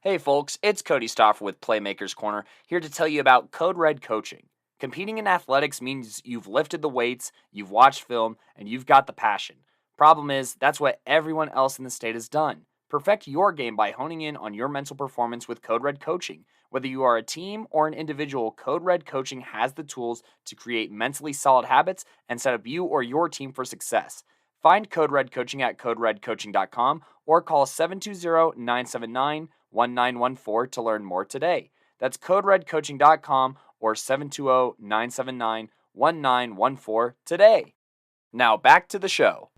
Hey folks, it's Cody Stoffer with Playmakers Corner, here to tell you about Code Red coaching. Competing in athletics means you've lifted the weights, you've watched film, and you've got the passion. Problem is, that's what everyone else in the state has done. Perfect your game by honing in on your mental performance with Code Red coaching. Whether you are a team or an individual, Code Red coaching has the tools to create mentally solid habits and set up you or your team for success. Find Code Red Coaching at coderedcoaching.com or call 720-979-1914 to learn more today. That's coderedcoaching.com or 720-979-1914 today. Now back to the show.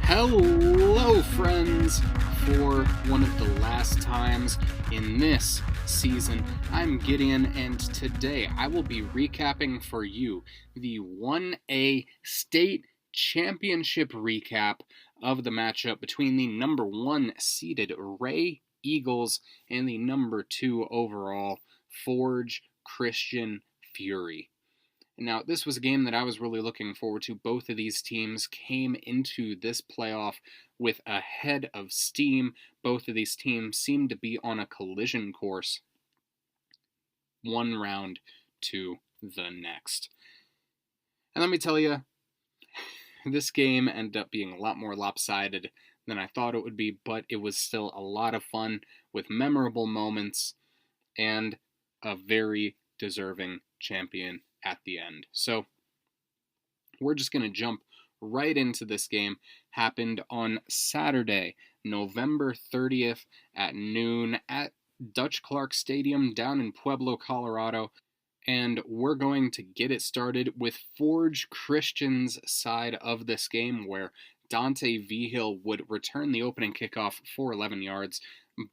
Hello, friends! For one of the last times in this season, I'm Gideon, and today I will be recapping for you the 1A State Championship recap of the matchup between the number 1 seeded Ray Eagles and the number 2 overall Forge Christian Fury. Now, this was a game that I was really looking forward to. Both of these teams came into this playoff with a head of steam. Both of these teams seemed to be on a collision course, one round to the next. And let me tell you, this game ended up being a lot more lopsided than I thought it would be, but it was still a lot of fun with memorable moments and a very deserving champion at the end. So we're just going to jump right into this game. Happened on Saturday, November 30th at noon at Dutch Clark Stadium down in Pueblo, Colorado. And we're going to get it started with Forge Christian's side of this game, where Dante Vigil would return the opening kickoff for 11 yards,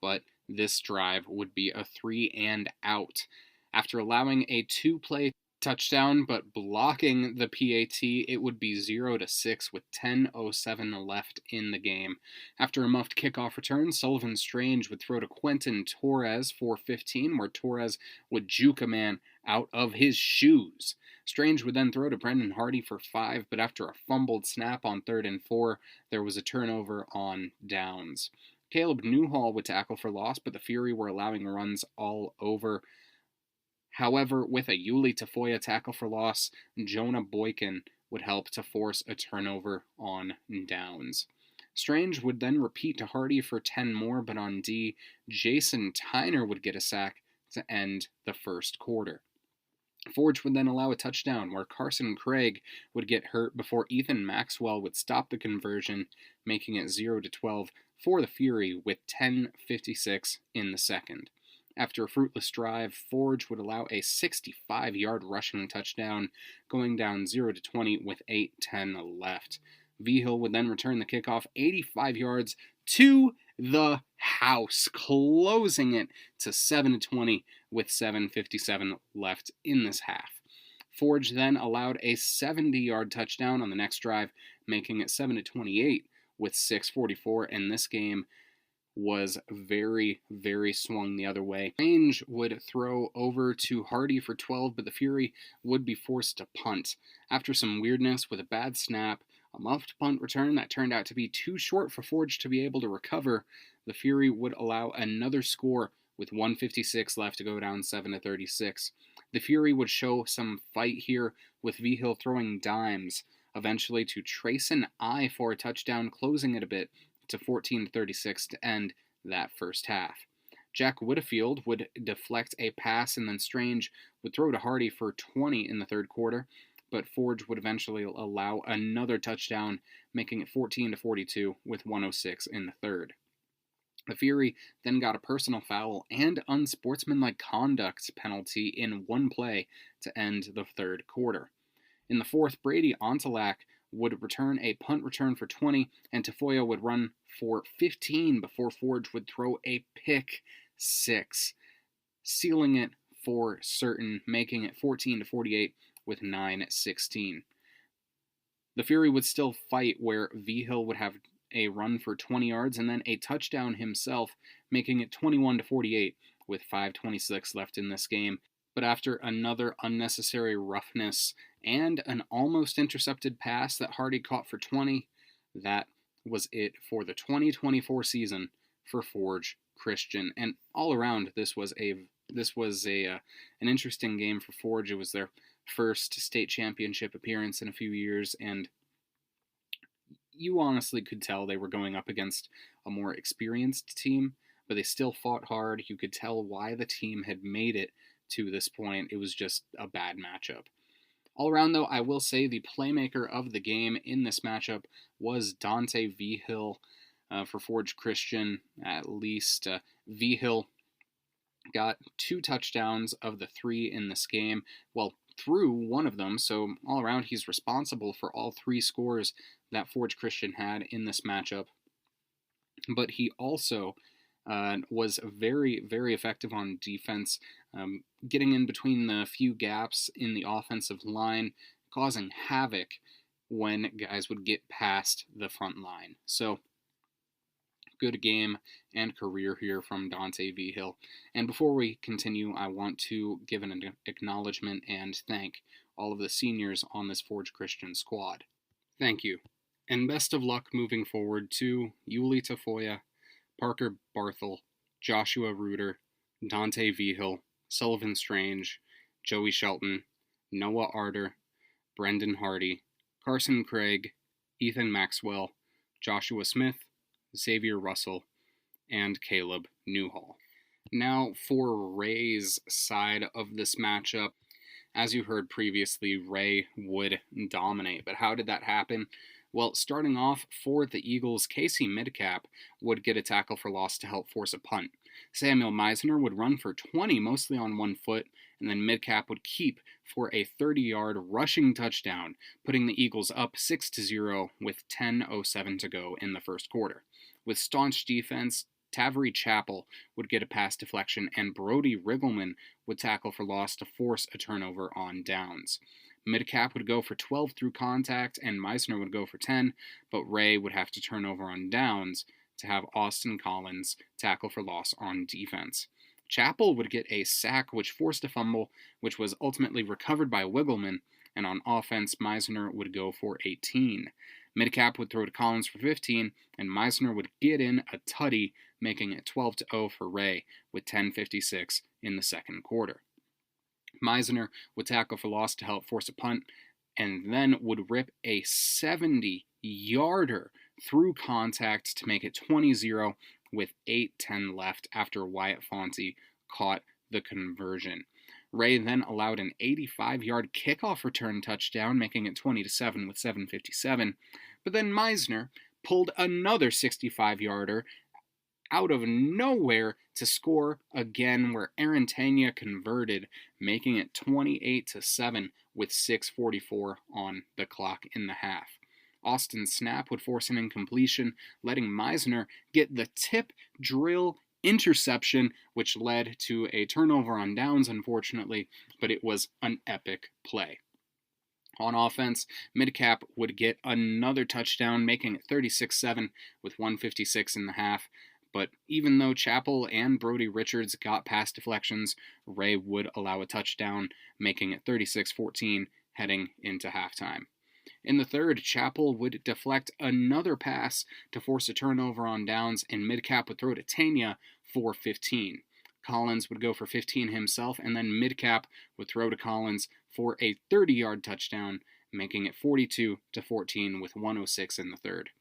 but this drive would be a 3 and out. After allowing a 2-play touchdown, but blocking the PAT, it would be 0-6 with 10:07 left in the game. After a muffed kickoff return, Sullivan Strange would throw to Quentin Torres for 15, where Torres would juke a man out of his shoes. Strange would then throw to Brendan Hardy for 5, but after a fumbled snap on 3rd and 4, there was a turnover on downs. Caleb Newhall would tackle for loss, but the Fury were allowing runs all over. However, with a Yuli Tafoya tackle for loss, Jonah Boykin would help to force a turnover on downs. Strange would then repeat to Hardy for 10 more, but on D, Jason Tyner would get a sack to end the first quarter. Forge would then allow a touchdown where Carson Craig would get hurt before Ethan Maxwell would stop the conversion, making it 0-12 for the Fury with 10:56 in the second. After a fruitless drive, Forge would allow a 65-yard rushing touchdown, going down 0-20 with 8:10 left. Vigil would then return the kickoff 85 yards to the house, closing it to 7-20 with 7:57 left in this half. Forge then allowed a 70-yard touchdown on the next drive, making it 7-28 with 6:44, and this game was very, very swung the other way. Strange would throw over to Hardy for 12, but the Fury would be forced to punt. After some weirdness with a bad snap, a muffed punt return that turned out to be too short for Forge to be able to recover, the Fury would allow another score with 1:56 left to go down 7-36. The Fury would show some fight here with Vigil throwing dimes, eventually to Trayson I for a touchdown, closing it a bit to 14-36 to end that first half. Jack Whitfield would deflect a pass, and then Strange would throw to Hardy for 20 in the third quarter, but Forge would eventually allow another touchdown, making it 14-42 with 1:06 in the third. The Fury then got a personal foul and unsportsmanlike conduct penalty in one play to end the third quarter. In the fourth, Brady Ontelak would return a punt return for 20, and Tafoya would run for 15 before Forge would throw a pick 6, sealing it for certain, making it 14-48 with 9:16. The Fury would still fight, where Vigil would have a run for 20 yards and then a touchdown himself, making it 21-48 with 5:26 left in this game. But after another unnecessary roughness and an almost intercepted pass that Hardy caught for 20, that was it for the 2024 season for Forge Christian. And all around, this was an interesting game for Forge. It was their first state championship appearance in a few years, and you honestly could tell they were going up against a more experienced team, but they still fought hard. You could tell why the team had made it to this point. It was just a bad matchup. All around, though, I will say the playmaker of the game in this matchup was Dante Vigil for Forge Christian. At least Vigil got 2 touchdowns of the 3 in this game. Well, threw one of them, so all around he's responsible for all 3 scores that Forge Christian had in this matchup. But he also was very, very effective on defense, getting in between the few gaps in the offensive line, causing havoc when guys would get past the front line. So, good game and career here from Dante Vigil. And before we continue, I want to give an acknowledgement and thank all of the seniors on this Forge Christian squad. Thank you. And best of luck moving forward to Yuli Tafoya, Parker Barthel, Joshua Reuter, Dante Vigil, Sullivan Strange, Joey Shelton, Noah Arter, Brendan Hardy, Carson Craig, Ethan Maxwell, Joshua Smith, Xavier Russell, and Caleb Newhall. Now for Ray's side of this matchup. As you heard previously, Ray would dominate, but how did that happen? Well, starting off for the Eagles, Casey Midcap would get a tackle for loss to help force a punt. Samuel Meisner would run for 20, mostly on one foot, and then Midcap would keep for a 30-yard rushing touchdown, putting the Eagles up 6-0 with 10:07 to go in the first quarter. With staunch defense, Tavery Chappell would get a pass deflection, and Brody Riggleman would tackle for loss to force a turnover on downs. Midcap would go for 12 through contact, and Meisner would go for 10, but Ray would have to turn over on downs to have Austin Collins tackle for loss on defense. Chappell would get a sack, which forced a fumble, which was ultimately recovered by Wiggleman, and on offense, Meisner would go for 18. Midcap would throw to Collins for 15, and Meisner would get in a tutty, making it 12-0 for Ray, with 10:56 in the second quarter. Meisner would tackle for loss to help force a punt, and then would rip a 70-yarder through contact to make it 20-0 with 8:10 left after Wyatt Fonte caught the conversion. Ray then allowed an 85-yard kickoff return touchdown, making it 20-7 with 7:57, but then Meisner pulled another 65-yarder out of nowhere to score again, where Aaron Tanya converted, making it 28-7 with 6:44 on the clock in the half. Austin Snap would force an incompletion, letting Meisner get the tip drill interception, which led to a turnover on downs, unfortunately, but it was an epic play. On offense, Midcap would get another touchdown, making it 36-7 with 1:56 in the half. But even though Chappell and Brody Richards got pass deflections, Ray would allow a touchdown, making it 36-14 heading into halftime. In the third, Chappell would deflect another pass to force a turnover on downs, and Midcap would throw to Tanya for 15. Collins would go for 15 himself, and then Midcap would throw to Collins for a 30-yard touchdown, making it 42-14 with 1:06 in the third.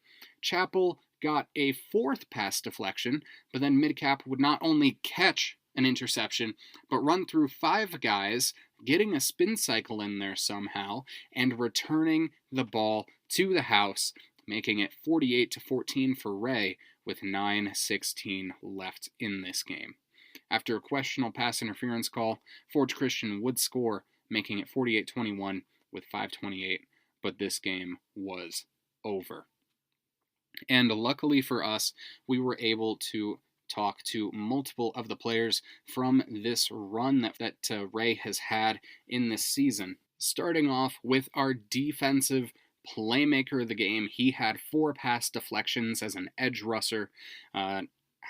Chappell got a fourth pass deflection, but then Midcap would not only catch an interception, but run through 5 guys, getting a spin cycle in there somehow, and returning the ball to the house, making it 48-14 for Ray with 9:16 left in this game. After a questionable pass interference call, Forge Christian would score, making it 48-21 with 5:28, but this game was over. And luckily for us, we were able to talk to multiple of the players from this run that Ray has had in this season. Starting off with our defensive playmaker of the game, he had 4 pass deflections as an edge rusher.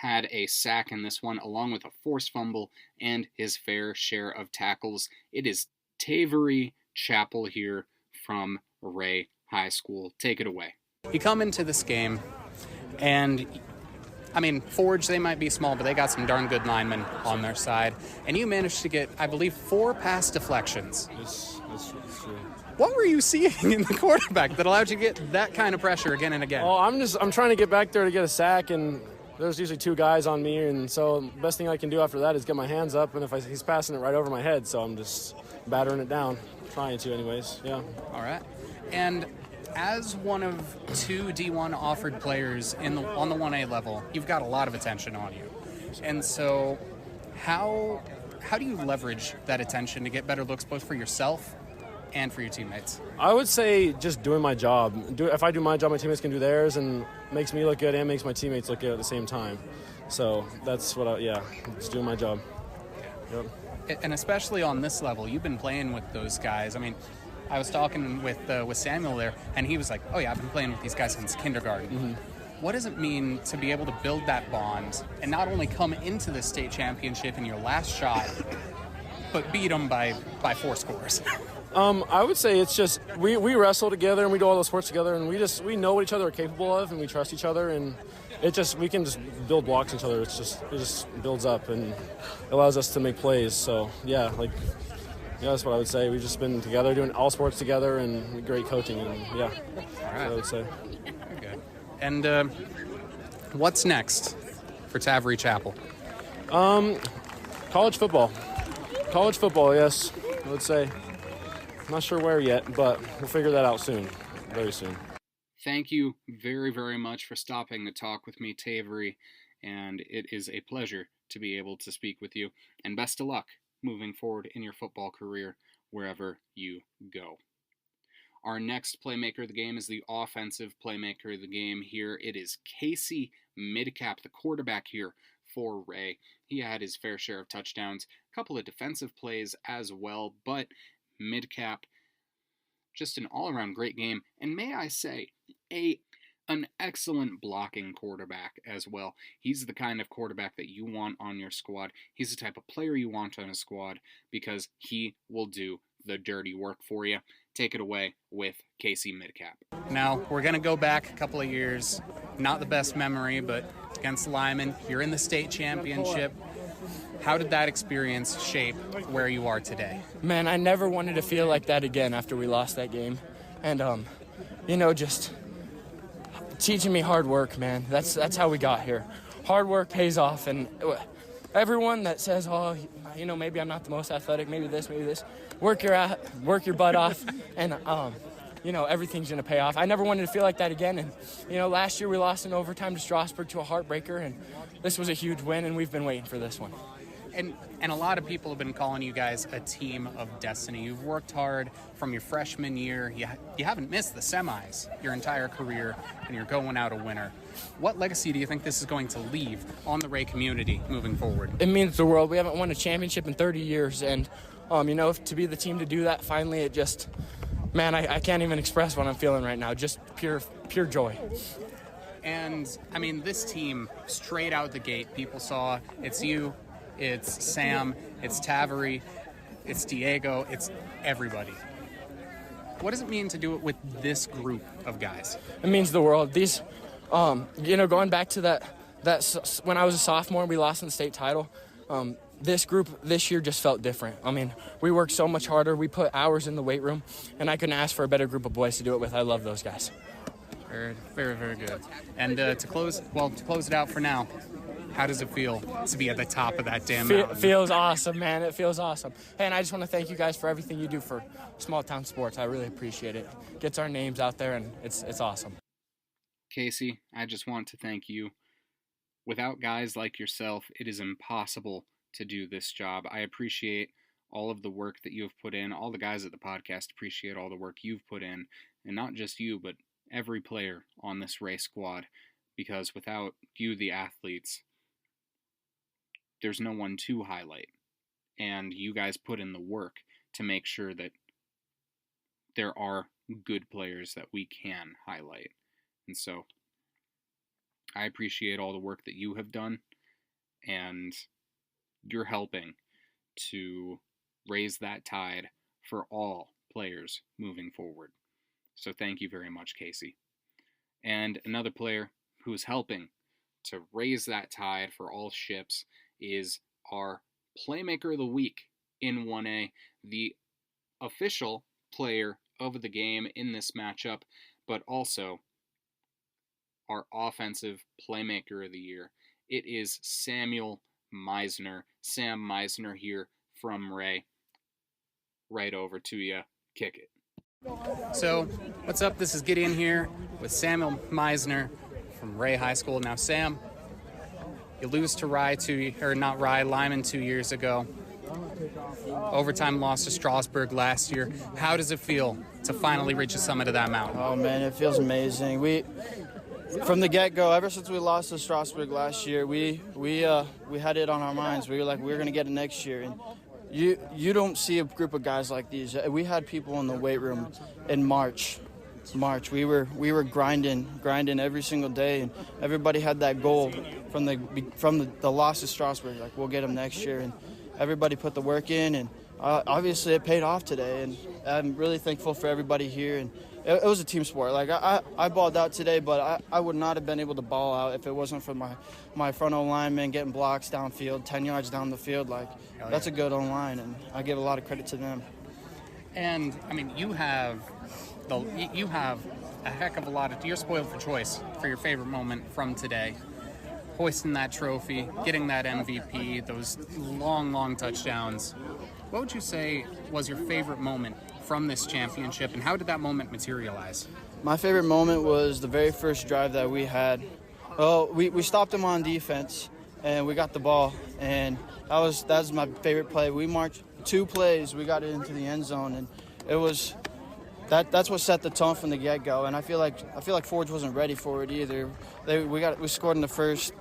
had a sack in this one, along with a forced fumble and his fair share of tackles. It is Tavery Chapel here from Ray High School. Take it away. You come into this game, and I mean, Forge, they might be small, but they got some darn good linemen on their side. And you managed to get, I believe, 4 pass deflections. That's true. What were you seeing in the quarterback that allowed you to get that kind of pressure again and again? Oh, I'm trying to get back there to get a sack, and there's usually 2 guys on me, and so the best thing I can do after that is get my hands up, and if he's passing it right over my head, so I'm just battering it down, trying to anyways, yeah. All right. And as one of 2 D1 offered players on the 1A level, you've got a lot of attention on you. And so how do you leverage that attention to get better looks both for yourself and for your teammates? I would say just doing my job. If I do my job, my teammates can do theirs, and makes me look good and makes my teammates look good at the same time. So that's what just doing my job. Yep. And especially on this level, you've been playing with those guys. I mean, I was talking with Samuel there, and he was like, oh yeah, I've been playing with these guys since kindergarten. Mm-hmm. What does it mean to be able to build that bond and not only come into the state championship in your last shot, but beat them by 4 scores? I would say it's just we wrestle together and we do all those sports together, and we know what each other are capable of, and we trust each other, and we can just build blocks on each other. It just builds up and allows us to make plays. So yeah, that's what I would say. We've just been together doing all sports together and great coaching, and yeah, all right. That's what I would say. Very good. And what's next for Tavery Chapel? College football. College football, yes, I would say. Not sure where yet, but we'll figure that out soon, very soon. Thank you very, very much for stopping to talk with me, Tavery, and it is a pleasure to be able to speak with you, and best of luck moving forward in your football career wherever you go. Our next playmaker of the game is the offensive playmaker of the game here. It is Casey Midcap, the quarterback here for Ray. He had his fair share of touchdowns, a couple of defensive plays as well, but Midcap, just an all-around great game, and may I say, an excellent blocking quarterback as well. He's the kind of quarterback that you want on your squad. He's the type of player you want on a squad because he will do the dirty work for you. Take it away with Casey Midcap. Now, we're going to go back a couple of years. Not the best memory, but against Lyman, you're in the state championship. How did that experience shape where you are today? Man, I never wanted to feel like that again after we lost that game. And, just teaching me hard work, man. That's how we got here. Hard work pays off, and everyone that says, maybe I'm not the most athletic, maybe this, work your butt off, and everything's gonna pay off. I never wanted to feel like that again, and last year we lost in overtime to Strasburg to a heartbreaker, and this was a huge win, and we've been waiting for this one. And a lot of people have been calling you guys a team of destiny. You've worked hard from your freshman year. You haven't missed the semis your entire career, and you're going out a winner. What legacy do you think this is going to leave on the Ray community moving forward? It means the world. We haven't won a championship in 30 years, and to be the team to do that finally, it just, man, I can't even express what I'm feeling right now. Just pure joy. And I mean, this team straight out the gate, people saw it's you. It's Sam, it's Tavery, it's Diego, it's everybody. What does it mean to do it with this group of guys? It means the world. These, going back to that when I was a sophomore, we lost in the state title. This group this year just felt different. I mean, we worked so much harder. We put hours in the weight room, and I couldn't ask for a better group of boys to do it with. I love those guys. Very, very, very good. And to close it out for now, how does it feel to be at the top of that damn mountain? Feels awesome, man. It feels awesome. Hey, and I just want to thank you guys for everything you do for small town sports. I really appreciate it. Gets our names out there, and it's awesome. Casey, I just want to thank you. Without guys like yourself, it is impossible to do this job. I appreciate all of the work that you have put in. All the guys at the podcast appreciate all the work you've put in. And not just you, but every player on this race squad. Because without you, the athletes, there's no one to highlight. And you guys put in the work to make sure that there are good players that we can highlight. And so I appreciate all the work that you have done, and you're helping to raise that tide for all players moving forward. So thank you very much, Casey. And another player who is helping to raise that tide for all ships is our Playmaker of the Week in 1A, the official player of the game in this matchup, but also our offensive Playmaker of the Year. It is Samuel Meisner. Sam Meisner here from Ray. Right over to you. Kick it. So, what's up? This is Gideon here with Samuel Meisner from Ray High School. Now, Sam, you lose to Lyman 2 years ago. Overtime loss to Strasburg last year. How does it feel to finally reach the summit of that mountain? Oh man, it feels amazing. From the get-go, ever since we lost to Strasburg last year, we had it on our minds. We were like, we're gonna get it next year. And you don't see a group of guys like these. We had people in the weight room in March. We were grinding every single day, and everybody had that goal from the loss to Strasburg. Like, we'll get them next year, and everybody put the work in, and obviously it paid off today. And I'm really thankful for everybody here. And it was a team sport. Like, I balled out today, but I would not have been able to ball out if it wasn't for my front O-linemen getting blocks downfield, 10 yards down the field. Like, that's a good O-line, and I give a lot of credit to them. And, I mean, you have a heck of a lot you're spoiled for choice for your favorite moment from today. Hoisting that trophy, getting that MVP, those long touchdowns. What would you say was your favorite moment from this championship, and how did that moment materialize? My favorite moment was the very first drive that we had. Well, we stopped them on defense, and we got the ball, and that was my favorite play. We marched 2 plays, we got it into the end zone, and it was that's what set the tone from the get-go. And I feel like Forge wasn't ready for it either. We scored in the first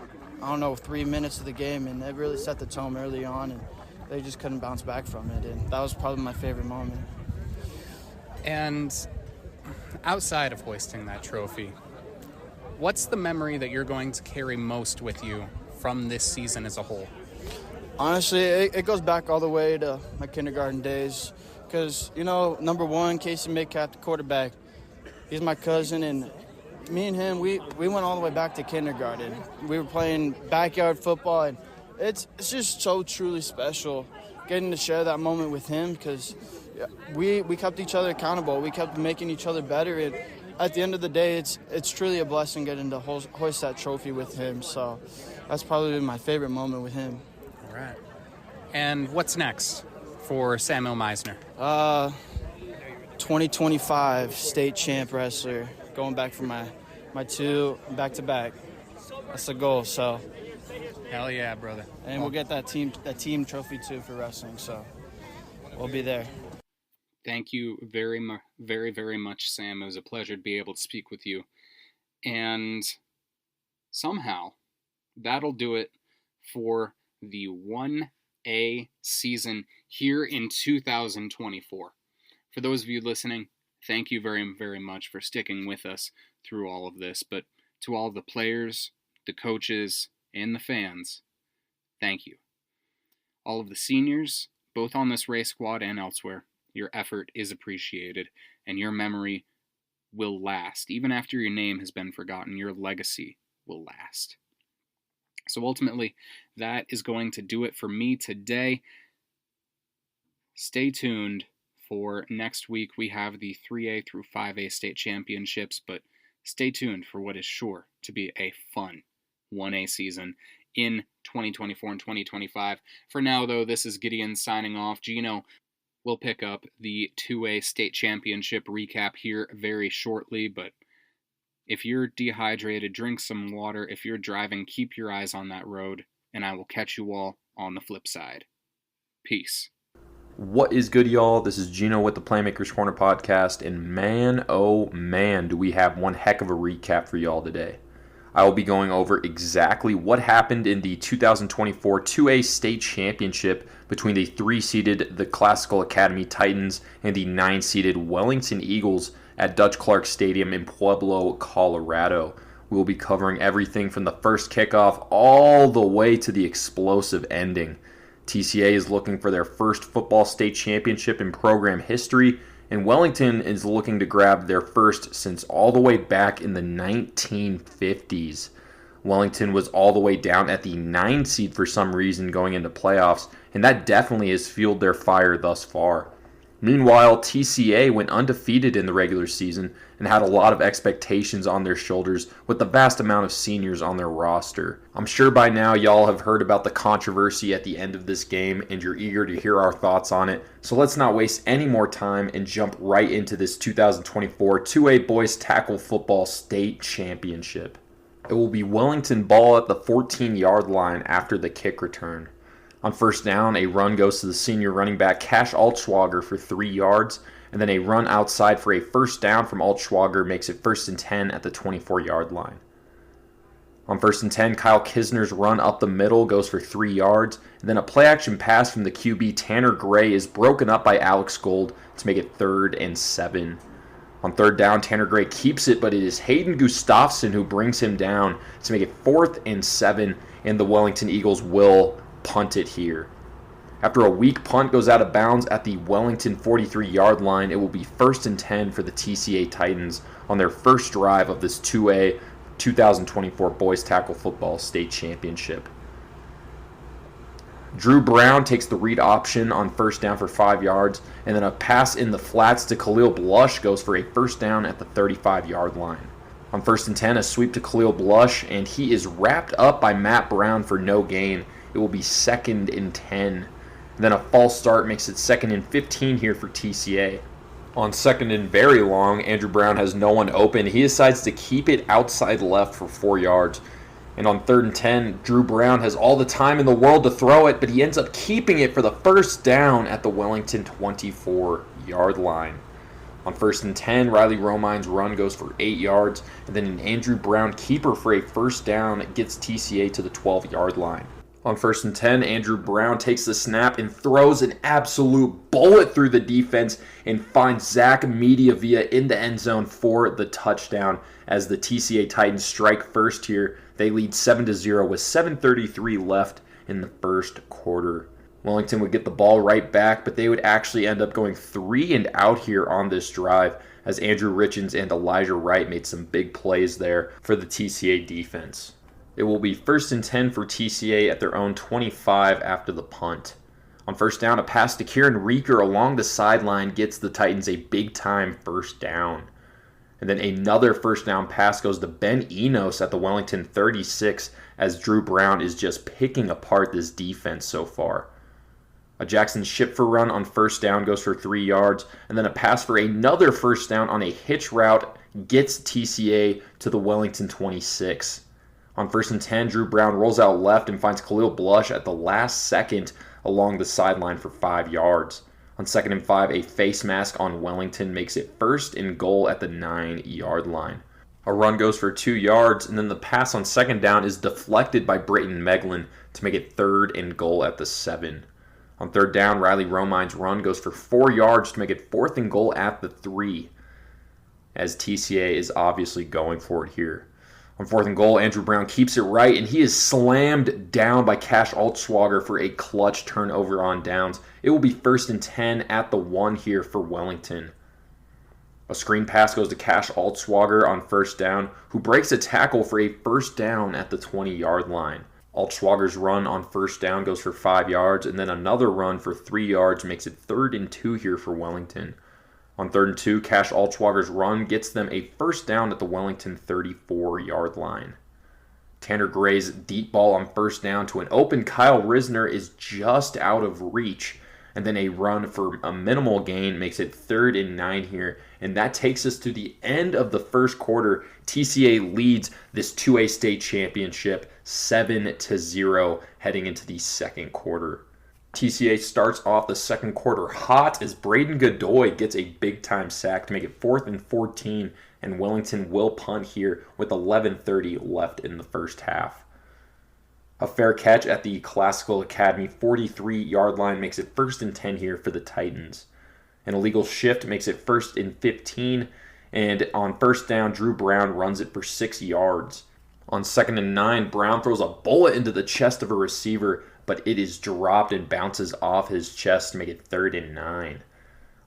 3 minutes of the game, and it really set the tone early on, and they just couldn't bounce back from it. And that was probably my favorite moment. And outside of hoisting that trophy, what's the memory that you're going to carry most with you from this season as a whole? Honestly, it goes back all the way to my kindergarten days. Because, number one, Casey Metcalf, the quarterback, he's my cousin, and me and him, we went all the way back to kindergarten. We were playing backyard football, and it's just so truly special getting to share that moment with him, because we kept each other accountable. We kept making each other better, and at the end of the day, it's truly a blessing getting to hoist that trophy with him. So that's probably my favorite moment with him. All right. And what's next for Samuel Meisner? 2025 state champ wrestler, going back for my 2 back-to-back. That's the goal. So hell yeah, brother. And we'll get that team trophy too for wrestling, so we'll be there. Thank you very much, Sam. It was a pleasure to be able to speak with you. And somehow that'll do it for the 1A season here in 2024. For those of you listening, thank you very much for sticking with us through all of this. But to all the players, the coaches, and the fans, thank you. All of the seniors, both on this race squad and elsewhere, your effort is appreciated, and your memory will last. Even after your name has been forgotten, your legacy will last. So ultimately, that is going to do it for me today. Stay tuned for next week. We have the 3A through 5A state championships, but stay tuned for what is sure to be a fun 1A season in 2024 and 2025. For now, though, this is Gideon signing off. Gino will pick up the 2A state championship recap here very shortly, but if you're dehydrated, drink some water. If you're driving, keep your eyes on that road, and I will catch you all on the flip side. Peace. What is good, y'all? This is Gino with the Playmakers Corner podcast, and man, oh man, do we have one heck of a recap for y'all today. I will be going over exactly what happened in the 2024 2A state championship between the 3-seeded the Classical Academy Titans and the 9-seeded Wellington Eagles at Dutch Clark Stadium in Pueblo, Colorado. We will be covering everything from the first kickoff all the way to the explosive ending. TCA is looking for their first football state championship in program history, and Wellington is looking to grab their first since all the way back in the 1950s. Wellington was all the way down at the 9 seed for some reason going into playoffs, and that definitely has fueled their fire thus far. Meanwhile, TCA went undefeated in the regular season and had a lot of expectations on their shoulders with the vast amount of seniors on their roster. I'm sure by now y'all have heard about the controversy at the end of this game and you're eager to hear our thoughts on it. So let's not waste any more time and jump right into this 2024 2A Boys Tackle Football State Championship. It will be Wellington ball at the 14-yard line after the kick return. On first down, a run goes to the senior running back Cash Altschwager for 3 yards, and then a run outside for a first down from Altschwager makes it 1st and 10 at the 24-yard line. On 1st and 10, Kyle Kisner's run up the middle goes for 3 yards, and then a play-action pass from the QB Tanner Gray is broken up by Alex Gold to make it 3rd and 7. On 3rd down, Tanner Gray keeps it, but it is Hayden Gustafson who brings him down to make it 4th and 7, and the Wellington Eagles will punt it here. After a weak punt goes out of bounds at the Wellington 43-yard line, it will be 1st and 10 for the TCA Titans on their first drive of this 2A 2024 Boys Tackle Football State Championship. Drew Brown takes the read option on first down for 5 yards, and then a pass in the flats to Khalil Blush goes for a first down at the 35-yard line. On 1st and 10, a sweep to Khalil Blush, and he is wrapped up by Matt Brown for no gain. It will be 2nd and 10. And then a false start makes it 2nd and 15 here for TCA. On 2nd and very long, Andrew Brown has no one open. He decides to keep it outside left for 4 yards. And on 3rd and 10, Drew Brown has all the time in the world to throw it, but he ends up keeping it for the first down at the Wellington 24-yard line. On 1st and 10, Riley Romine's run goes for 8 yards, and then an Andrew Brown keeper for a first down gets TCA to the 12-yard line. On 1st and 10, Andrew Brown takes the snap and throws an absolute bullet through the defense and finds Zach Mediavia in the end zone for the touchdown. As the TCA Titans strike first here, they lead 7-0 with 7:33 left in the first quarter. Wellington would get the ball right back, but they would actually end up going 3 and out here on this drive as Andrew Richens and Elijah Wright made some big plays there for the TCA defense. It will be 1st and 10 for TCA at their own 25 after the punt. On first down, a pass to Kieran Reeker along the sideline gets the Titans a big-time first down. And then another first down pass goes to Ben Enos at the Wellington 36 as Drew Brown is just picking apart this defense so far. A Jackson Schipfer run on first down goes for 3 yards, and then a pass for another first down on a hitch route gets TCA to the Wellington 26. On 1st and 10, Drew Brown rolls out left and finds Khalil Blush at the last second along the sideline for 5 yards. On 2nd and 5, a face mask on Wellington makes it 1st and goal at the 9-yard line. A run goes for 2 yards, and then the pass on 2nd down is deflected by Brayton Meglin to make it 3rd and goal at the 7. On 3rd down, Riley Romine's run goes for 4 yards to make it 4th and goal at the 3, as TCA is obviously going for it here. On 4th and goal, Andrew Brown keeps it right, and he is slammed down by Cash Altschwager for a clutch turnover on downs. It will be 1st and 10 at the 1 here for Wellington. A screen pass goes to Cash Altschwager on first down, who breaks a tackle for a first down at the 20-yard line. Altschwager's run on first down goes for 5 yards, and then another run for 3 yards makes it 3rd and 2 here for Wellington. On 3rd and 2, Cash Altschwager's run gets them a first down at the Wellington 34-yard line. Tanner Gray's deep ball on first down to an open Kyle Risner is just out of reach, and then a run for a minimal gain makes it 3rd and 9 here, and that takes us to the end of the first quarter. TCA leads this 2A state championship 7-0 heading into the second quarter. TCA starts off the second quarter hot as Braden Godoy gets a big-time sack to make it 4th and 14, and Wellington will punt here with 11:30 left in the first half. A fair catch at the Classical Academy 43-yard line makes it 1st and 10 here for the Titans. An illegal shift makes it 1st and 15, And on first down, Drew Brown runs it for 6 yards. On 2nd and 9, Brown throws a bullet into the chest of a receiver, but it is dropped and bounces off his chest to make it 3rd and 9.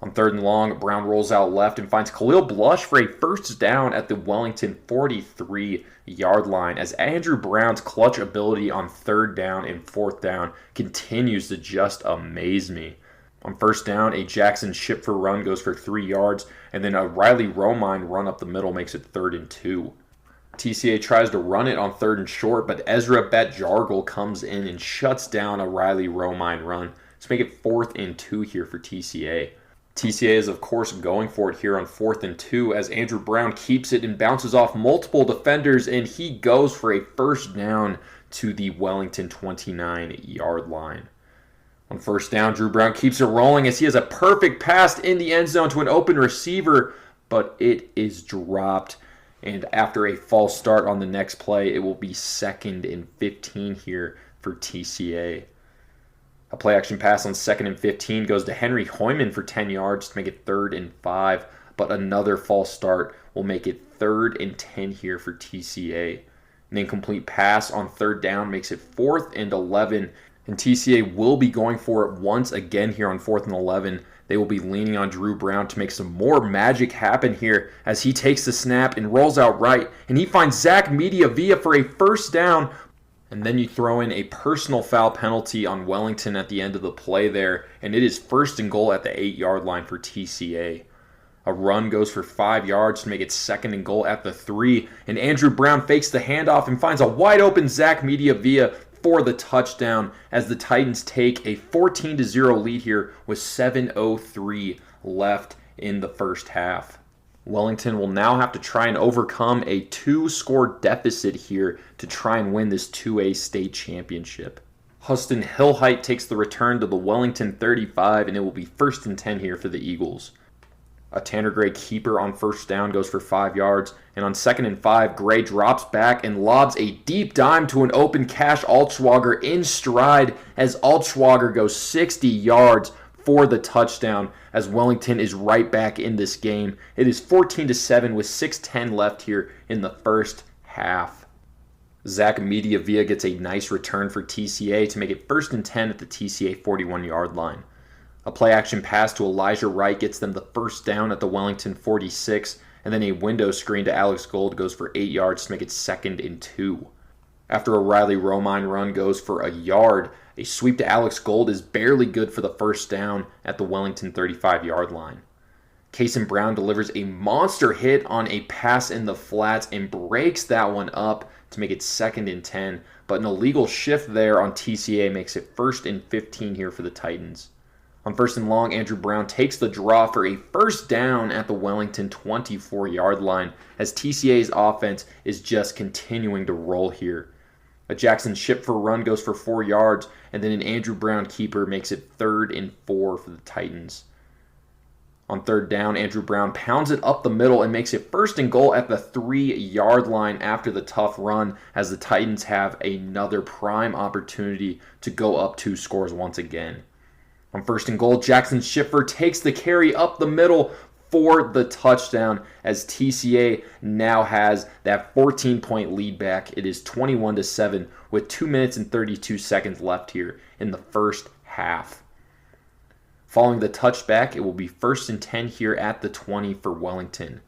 On 3rd and long, Brown rolls out left and finds Khalil Blush for a first down at the Wellington 43-yard line, as Andrew Brown's clutch ability on 3rd down and 4th down continues to just amaze me. On first down, a Jackson Schipfer run goes for 3 yards, and then a Riley Romine run up the middle makes it 3rd and 2. TCA tries to run it on 3rd and short, but Ezra Betjargle comes in and shuts down a Riley Romine run to make it 4th and 2 here for TCA. TCA is, of course, going for it here on 4th and 2 as Andrew Brown keeps it and bounces off multiple defenders, and he goes for a first down to the Wellington 29-yard line. On first down, Drew Brown keeps it rolling as he has a perfect pass in the end zone to an open receiver, but it is dropped. And after a false start on the next play, it will be 2nd and 15 here for TCA. A play action pass on 2nd and 15 goes to Henry Hoyman for 10 yards to make it 3rd and 5, but another false start will make it 3rd and 10 here for TCA. An incomplete pass on 3rd down makes it 4th and 11, and TCA will be going for it once again here on 4th and 11. They will be leaning on Drew Brown to make some more magic happen here as he takes the snap and rolls out right, and he finds Zach Mediavilla for a first down. And then you throw in a personal foul penalty on Wellington at the end of the play there, and it is 1st and goal at the 8-yard line for TCA. A run goes for 5 yards to make it 2nd and goal at the 3, and Andrew Brown fakes the handoff and finds a wide open Zach Mediavilla for the touchdown as the Titans take a 14-0 lead here with 7:03 left in the first half. Wellington will now have to try and overcome a 2-score deficit here to try and win this 2A state championship. Huston Hillhite takes the return to the Wellington 35, and it will be 1st and 10 here for the Eagles. A Tanner Gray keeper on first down goes for 5 yards, and on 2nd and 5, Gray drops back and lobs a deep dime to an open Cash Altschwager in stride as Altschwager goes 60 yards for the touchdown as Wellington is right back in this game. It is 14-7 with 6:10 left here in the first half. Zach Mediavilla gets a nice return for TCA to make it 1st and 10 at the TCA 41-yard line. A play-action pass to Elijah Wright gets them the first down at the Wellington 46, and then a window screen to Alex Gold goes for 8 yards to make it 2nd and 2. After a Riley Romine run goes for a yard, a sweep to Alex Gold is barely good for the first down at the Wellington 35-yard line. Kason Brown delivers a monster hit on a pass in the flats and breaks that one up to make it 2nd and 10, but an illegal shift there on TCA makes it 1st and 15 here for the Titans. On 1st and long, Andrew Brown takes the draw for a first down at the Wellington 24-yard line as TCA's offense is just continuing to roll here. A Jackson Schipfer run goes for 4 yards, and then an Andrew Brown keeper makes it 3rd and 4 for the Titans. On 3rd down, Andrew Brown pounds it up the middle and makes it 1st and goal at the 3-yard line after the tough run as the Titans have another prime opportunity to go up 2 scores once again. On 1st and goal, Jackson Schipfer takes the carry up the middle for the touchdown as TCA now has that 14-point lead back. It is 21-7 with 2 minutes and 32 seconds left here in the first half. Following the touchback, it will be 1st and 10 here at the 20 for Wellington.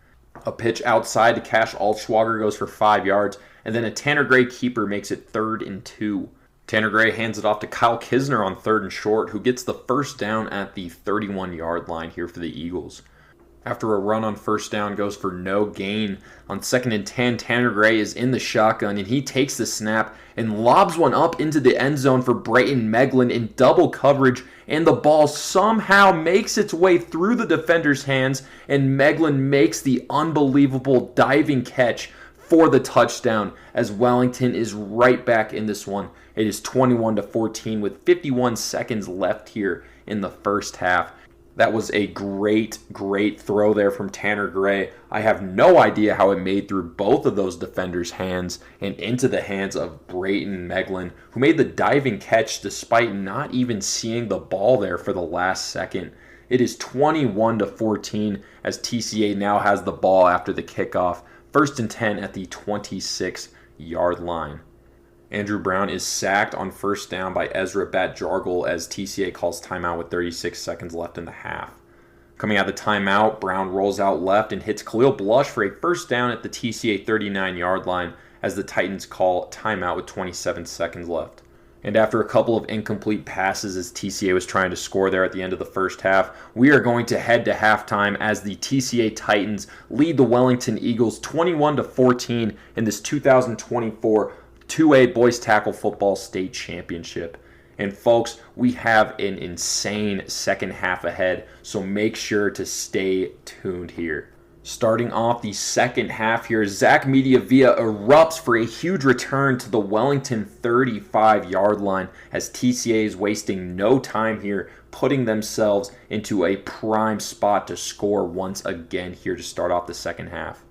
A pitch outside to Cash Altschwager goes for 5 yards, and then a Tanner Gray keeper makes it 3rd and 2. Tanner Gray hands it off to Kyle Kisner on 3rd and short, who gets the first down at the 31-yard line here for the Eagles. After a run on first down goes for no gain. On 2nd and 10, Tanner Gray is in the shotgun, and he takes the snap and lobs one up into the end zone for Brayton Meglin in double coverage, and the ball somehow makes its way through the defender's hands, and Meglin makes the unbelievable diving catch for the touchdown as Wellington is right back in this one. It is 21-14 with 51 seconds left here in the first half. That was a great throw there from Tanner Gray. I have no idea how it made through both of those defenders' hands and into the hands of Brayton Meglin, who made the diving catch despite not even seeing the ball there for the last second. It is 21-14 as TCA now has the ball after the kickoff. 1st and 10 at the 26-yard line. Andrew Brown is sacked on 1st down by Ezra Bat-Jargle as TCA calls timeout with 36 seconds left in the half. Coming out of the timeout, Brown rolls out left and hits Khalil Blush for a 1st down at the TCA 39-yard line as the Titans call timeout with 27 seconds left. And after a couple of incomplete passes as TCA was trying to score there at the end of the first half, we are going to head to halftime as the TCA Titans lead the Wellington Eagles 21-14 in this 2024 2A Boys Tackle Football State Championship. And folks, we have an insane second half ahead, so make sure to stay tuned here. Starting off the second half here, Zach Mediavilla erupts for a huge return to the Wellington 35-yard line as TCA is wasting no time here, putting themselves into a prime spot to score once again here to start off the second half.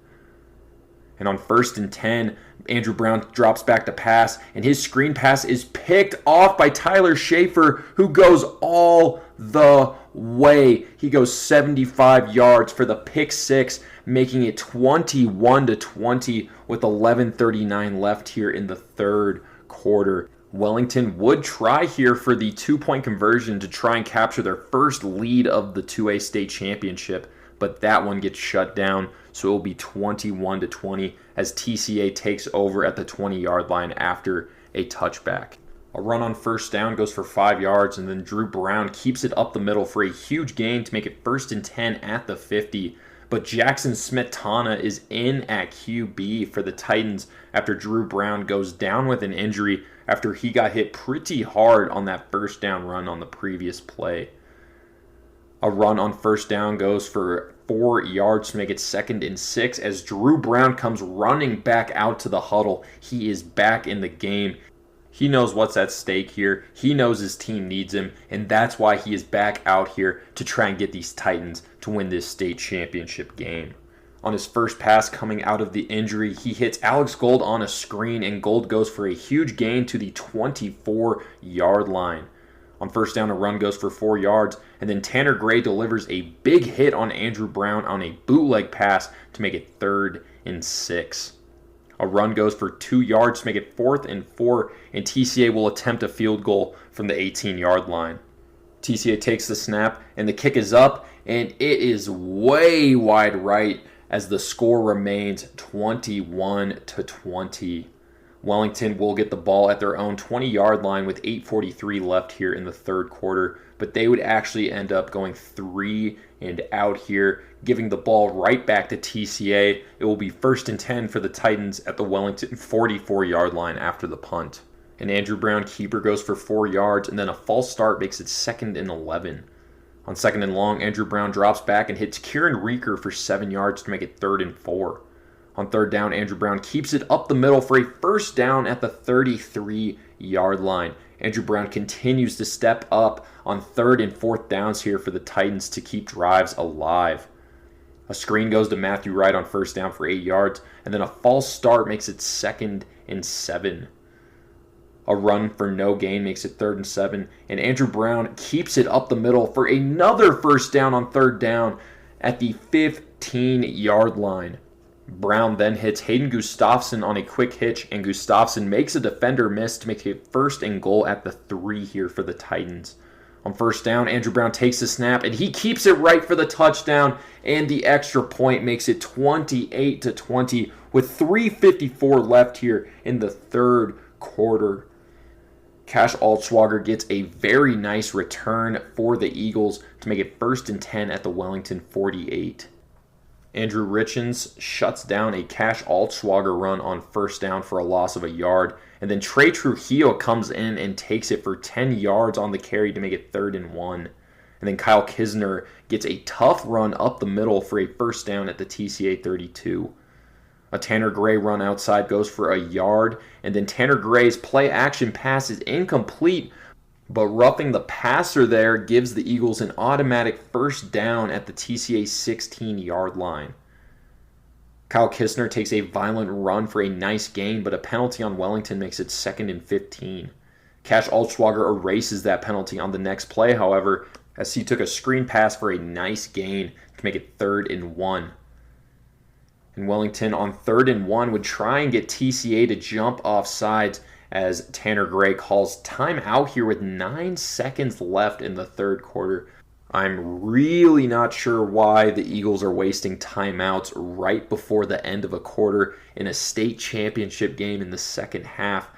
And on 1st and 10, Andrew Brown drops back to pass, and his screen pass is picked off by Tyler Schaefer, who goes all the way. He goes 75 yards for the pick six, making it 21-20 with 11:39 left here in the third quarter. Wellington would try here for the 2-point conversion to try and capture their first lead of the 2A state championship, but that one gets shut down, so it will be 21-20 as TCA takes over at the 20-yard line after a touchback. A run on 1st down goes for 5 yards, and then Drew Brown keeps it up the middle for a huge gain to make it 1st and 10 at the 50. But Jackson Smetana is in at QB for the Titans after Drew Brown goes down with an injury after he got hit pretty hard on that 1st down run on the previous play. A run on 1st down goes for 4 yards to make it 2nd and 6 as Drew Brown comes running back out to the huddle. He is back in the game. He knows what's at stake here. He knows his team needs him, and that's why he is back out here to try and get these Titans to win this state championship game. On his first pass coming out of the injury, he hits Alex Gold on a screen, and Gold goes for a huge gain to the 24-yard line. On 1st down, a run goes for 4 yards, and then Tanner Gray delivers a big hit on Andrew Brown on a bootleg pass to make it 3rd and 6. A run goes for 2 yards to make it 4th and 4, and TCA will attempt a field goal from the 18-yard line. TCA takes the snap, and the kick is up, and it is way wide right as the score remains 21-20. Wellington will get the ball at their own 20-yard line with 8:43 left here in the third quarter, but they would actually end up going 3 and out here, giving the ball right back to TCA. It will be 1st and 10 for the Titans at the Wellington 44-yard line after the punt. An Andrew Brown keeper goes for 4 yards, and then a false start makes it 2nd and 11. On 2nd and long, Andrew Brown drops back and hits Kieran Reeker for 7 yards to make it 3rd and 4. On 3rd down, Andrew Brown keeps it up the middle for a 1st down at the 33-yard line. Andrew Brown continues to step up on 3rd and 4th downs here for the Titans to keep drives alive. A screen goes to Matthew Wright on 1st down for 8 yards, and then a false start makes it 2nd and 7. A run for no gain makes it 3rd and 7, and Andrew Brown keeps it up the middle for another 1st down on 3rd down at the 15-yard line. Brown then hits Hayden Gustafson on a quick hitch, and Gustafson makes a defender miss to make it 1st and goal at the 3 here for the Titans. On 1st down, Andrew Brown takes the snap, and he keeps it right for the touchdown, and the extra point makes it 28-20 with 3:54 left here in the third quarter. Cash Altswager gets a very nice return for the Eagles to make it 1st and 10 at the Wellington 48. Andrew Richens shuts down a Cash Altswager run on 1st down for a loss of a yard, and then Trey Trujillo comes in and takes it for 10 yards on the carry to make it 3rd and 1. And then Kyle Kisner gets a tough run up the middle for a 1st down at the TCA 32. A Tanner Gray run outside goes for a yard, and then Tanner Gray's play action pass is incomplete, but roughing the passer there gives the Eagles an automatic 1st down at the TCA 16-yard line. Kyle Kisner takes a violent run for a nice gain, but a penalty on Wellington makes it 2nd and 15. Cash Altschwager erases that penalty on the next play, however, as he took a screen pass for a nice gain to make it 3rd and 1. And Wellington on 3rd and 1 would try and get TCA to jump off sides as Tanner Gray calls timeout here with 9 seconds left in the 3rd quarter. I'm really not sure why the Eagles are wasting timeouts right before the end of a quarter in a state championship game in the second half.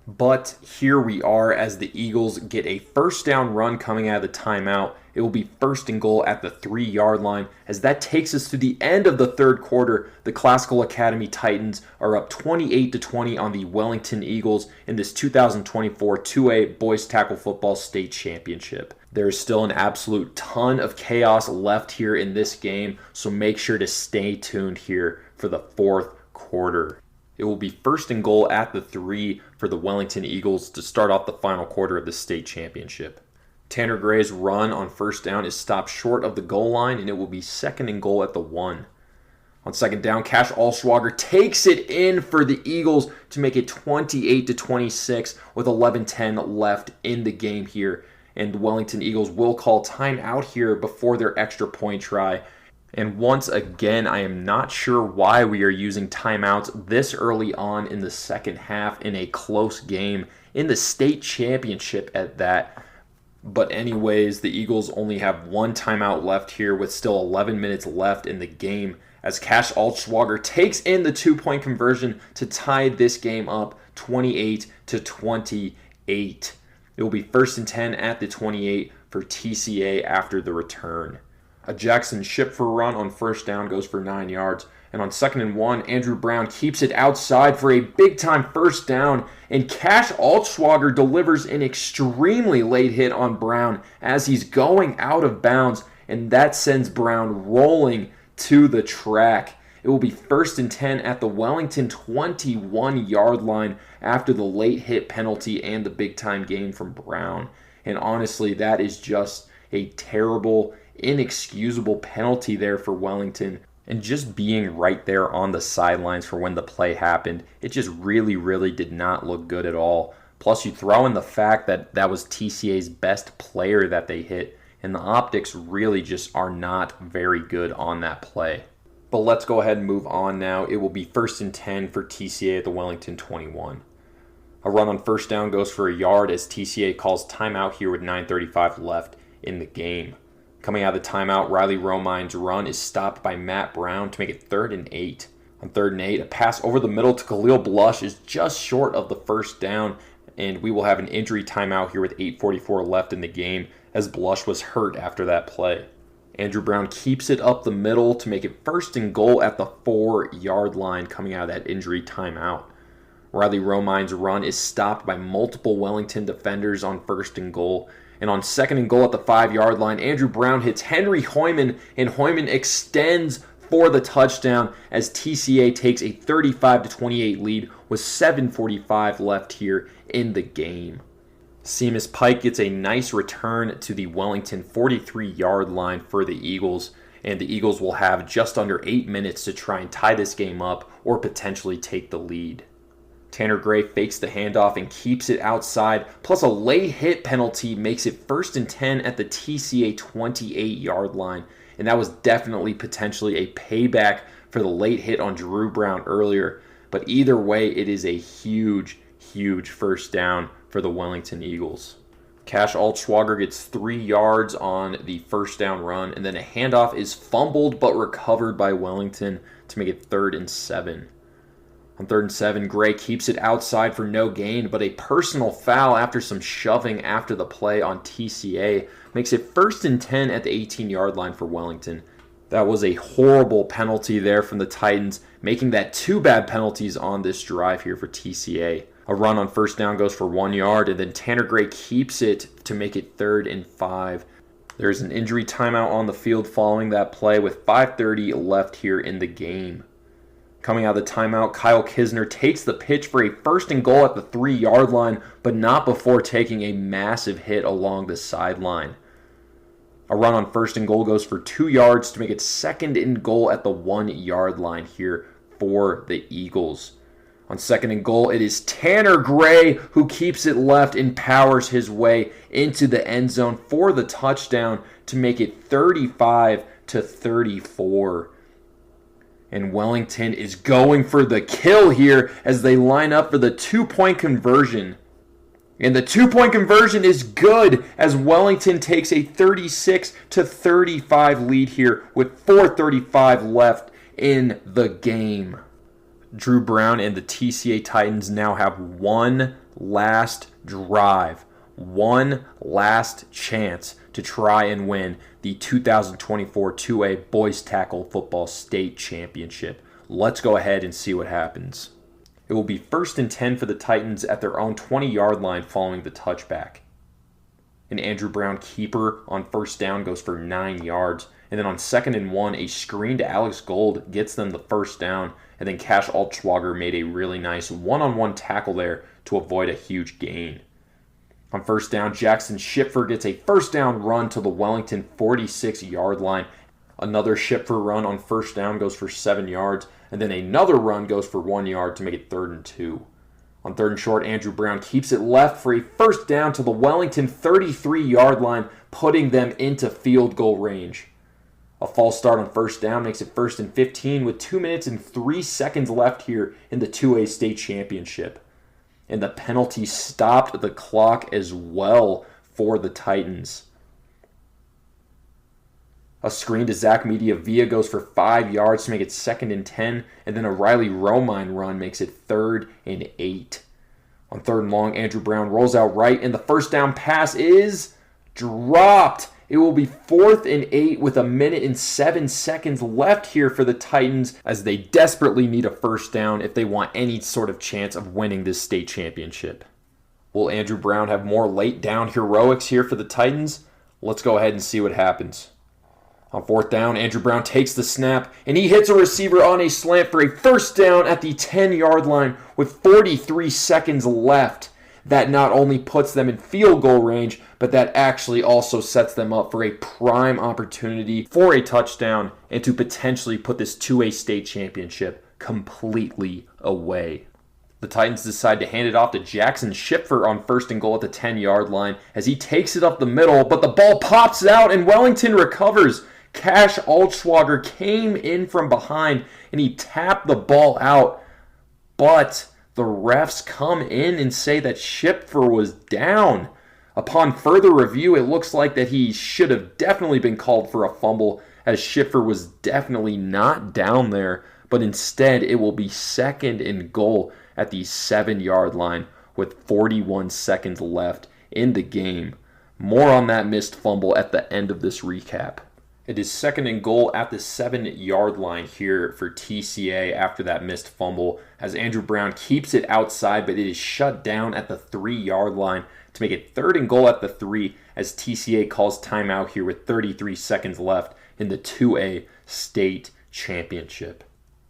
But here we are as the Eagles get a first down run coming out of the timeout. It will be 1st and goal at the 3-yard line. As that takes us to the end of the 3rd quarter, the Classical Academy Titans are up 28-20 on the Wellington Eagles in this 2024 2A Boys Tackle Football State Championship. There is still an absolute ton of chaos left here in this game, so make sure to stay tuned here for the 4th quarter. It will be 1st and goal at the 3 for the Wellington Eagles to start off the final quarter of the state championship. Tanner Gray's run on 1st down is stopped short of the goal line, and it will be 2nd and goal at the 1. On 2nd down, Cash Altschwager takes it in for the Eagles to make it 28-26 with 11:10 left in the game here. And the Wellington Eagles will call timeout here before their extra point try. And once again, I am not sure why we are using timeouts this early on in the second half in a close game, in the state championship at that. But anyways, the Eagles only have 1 timeout left here with still 11 minutes left in the game as Cash Altschwager takes in the 2-point conversion to tie this game up 28-28. It will be 1st and 10 at the 28 for TCA after the return. A Jackson ship for a run on 1st down goes for 9 yards. And on 2nd and 1, Andrew Brown keeps it outside for a big-time 1st down. And Cash Altschwager delivers an extremely late hit on Brown as he's going out of bounds. And that sends Brown rolling to the track. It will be 1st and 10 at the Wellington 21-yard line after the late hit penalty and the big-time gain from Brown. And honestly, that is just a terrible, inexcusable penalty there for Wellington. And just being right there on the sidelines for when the play happened, it just really did not look good at all. Plus, you throw in the fact that that was TCA's best player that they hit, and the optics really just are not very good on that play. But let's go ahead and move on now. It will be 1st and 10 for TCA at the Wellington 21. A run on 1st down goes for a yard as TCA calls timeout here with 9:35 left in the game. Coming out of the timeout, Riley Romine's run is stopped by Matt Brown to make it 3rd and 8. On 3rd and 8, a pass over the middle to Khalil Blush is just short of the 1st down, and we will have an injury timeout here with 8:44 left in the game as Blush was hurt after that play. Andrew Brown keeps it up the middle to make it 1st and goal at the 4-yard line coming out of that injury timeout. Riley Romine's run is stopped by multiple Wellington defenders on 1st and goal. And on 2nd and goal at the 5-yard line, Andrew Brown hits Henry Hoyman, and Hoyman extends for the touchdown as TCA takes a 35-28 lead with 7:45 left here in the game. Seamus Pike gets a nice return to the Wellington 43-yard line for the Eagles, and the Eagles will have just under 8 minutes to try and tie this game up or potentially take the lead. Tanner Gray fakes the handoff and keeps it outside, plus a late hit penalty makes it 1st and 10 at the TCA 28-yard line, and that was definitely potentially a payback for the late hit on Drew Brown earlier, but either way, it is a huge 1st down for the Wellington Eagles. Cash Altschwager gets 3 yards on the 1st down run, and then a handoff is fumbled but recovered by Wellington to make it 3rd and 7. On 3rd and 7, Gray keeps it outside for no gain, but a personal foul after some shoving after the play on TCA makes it 1st and 10 at the 18-yard line for Wellington. That was a horrible penalty there from the Titans, making that 2 bad penalties on this drive here for TCA. A run on 1st down goes for 1 yard, and then Tanner Gray keeps it to make it 3rd and 5. There's an injury timeout on the field following that play with 5:30 left here in the game. Coming out of the timeout, Kyle Kisner takes the pitch for a 1st and goal at the 3-yard line, but not before taking a massive hit along the sideline. A run on 1st and goal goes for 2 yards to make it 2nd and goal at the 1-yard line here for the Eagles. On second and goal, it is Tanner Gray who keeps it left and powers his way into the end zone for the touchdown to make it 35-34. And Wellington is going for the kill here as they line up for the 2-point conversion. And the 2-point conversion is good as Wellington takes a 36-35 lead here with 4:35 left in the game. Drew Brown and the TCA Titans now have one last drive, one last chance to try and win the 2024 2A Boys Tackle Football State Championship. Let's go ahead and see what happens. It will be 1st and 10 for the Titans at their own 20-yard line following the touchback. An Andrew Brown keeper on first down goes for 9 yards. And then on 2nd and 1, a screen to Alex Gold gets them the first down. And then Cash Altschwager made a really nice one-on-one tackle there to avoid a huge gain. On first down, Jackson Schipfer gets a first down run to the Wellington 46-yard line. Another Schipfer run on first down goes for 7 yards. And then another run goes for 1 yard to make it 3rd and 2. On 3rd and short, Andrew Brown keeps it left for a first down to the Wellington 33-yard line, putting them into field goal range. A false start on first down makes it 1st and 15 with 2 minutes and 3 seconds left here in the 2A state championship. And the penalty stopped the clock as well for the Titans. A screen to Zach Mediavilla goes for 5 yards to make it 2nd and 10, and then a Riley Romine run makes it 3rd and 8. On 3rd and long, Andrew Brown rolls out right, and the first down pass is dropped. It will be 4th and 8 with 1 minute and 7 seconds left here for the Titans as they desperately need a first down if they want any sort of chance of winning this state championship. Will Andrew Brown have more late down heroics here for the Titans? Let's go ahead and see what happens. On 4th down, Andrew Brown takes the snap, and he hits a receiver on a slant for a first down at the 10-yard line with 43 seconds left. That not only puts them in field goal range, but that actually also sets them up for a prime opportunity for a touchdown and to potentially put this 2A state championship completely away. The Titans decide to hand it off to Jackson Schipfer on 1st and goal at the 10-yard line as he takes it up the middle, but the ball pops out and Wellington recovers. Cash Altschwager came in from behind and he tapped the ball out, but the refs come in and say that Schipfer was down. Upon further review, it looks like that he should have definitely been called for a fumble as Schipfer was definitely not down there, but instead it will be 2nd and goal at the 7-yard line with 41 seconds left in the game. More on that missed fumble at the end of this recap. It is 2nd and goal at the 7-yard line here for TCA after that missed fumble as Andrew Brown keeps it outside, but it is shut down at the 3-yard line to make it 3rd and goal at the 3 as TCA calls timeout here with 33 seconds left in the 2A state championship.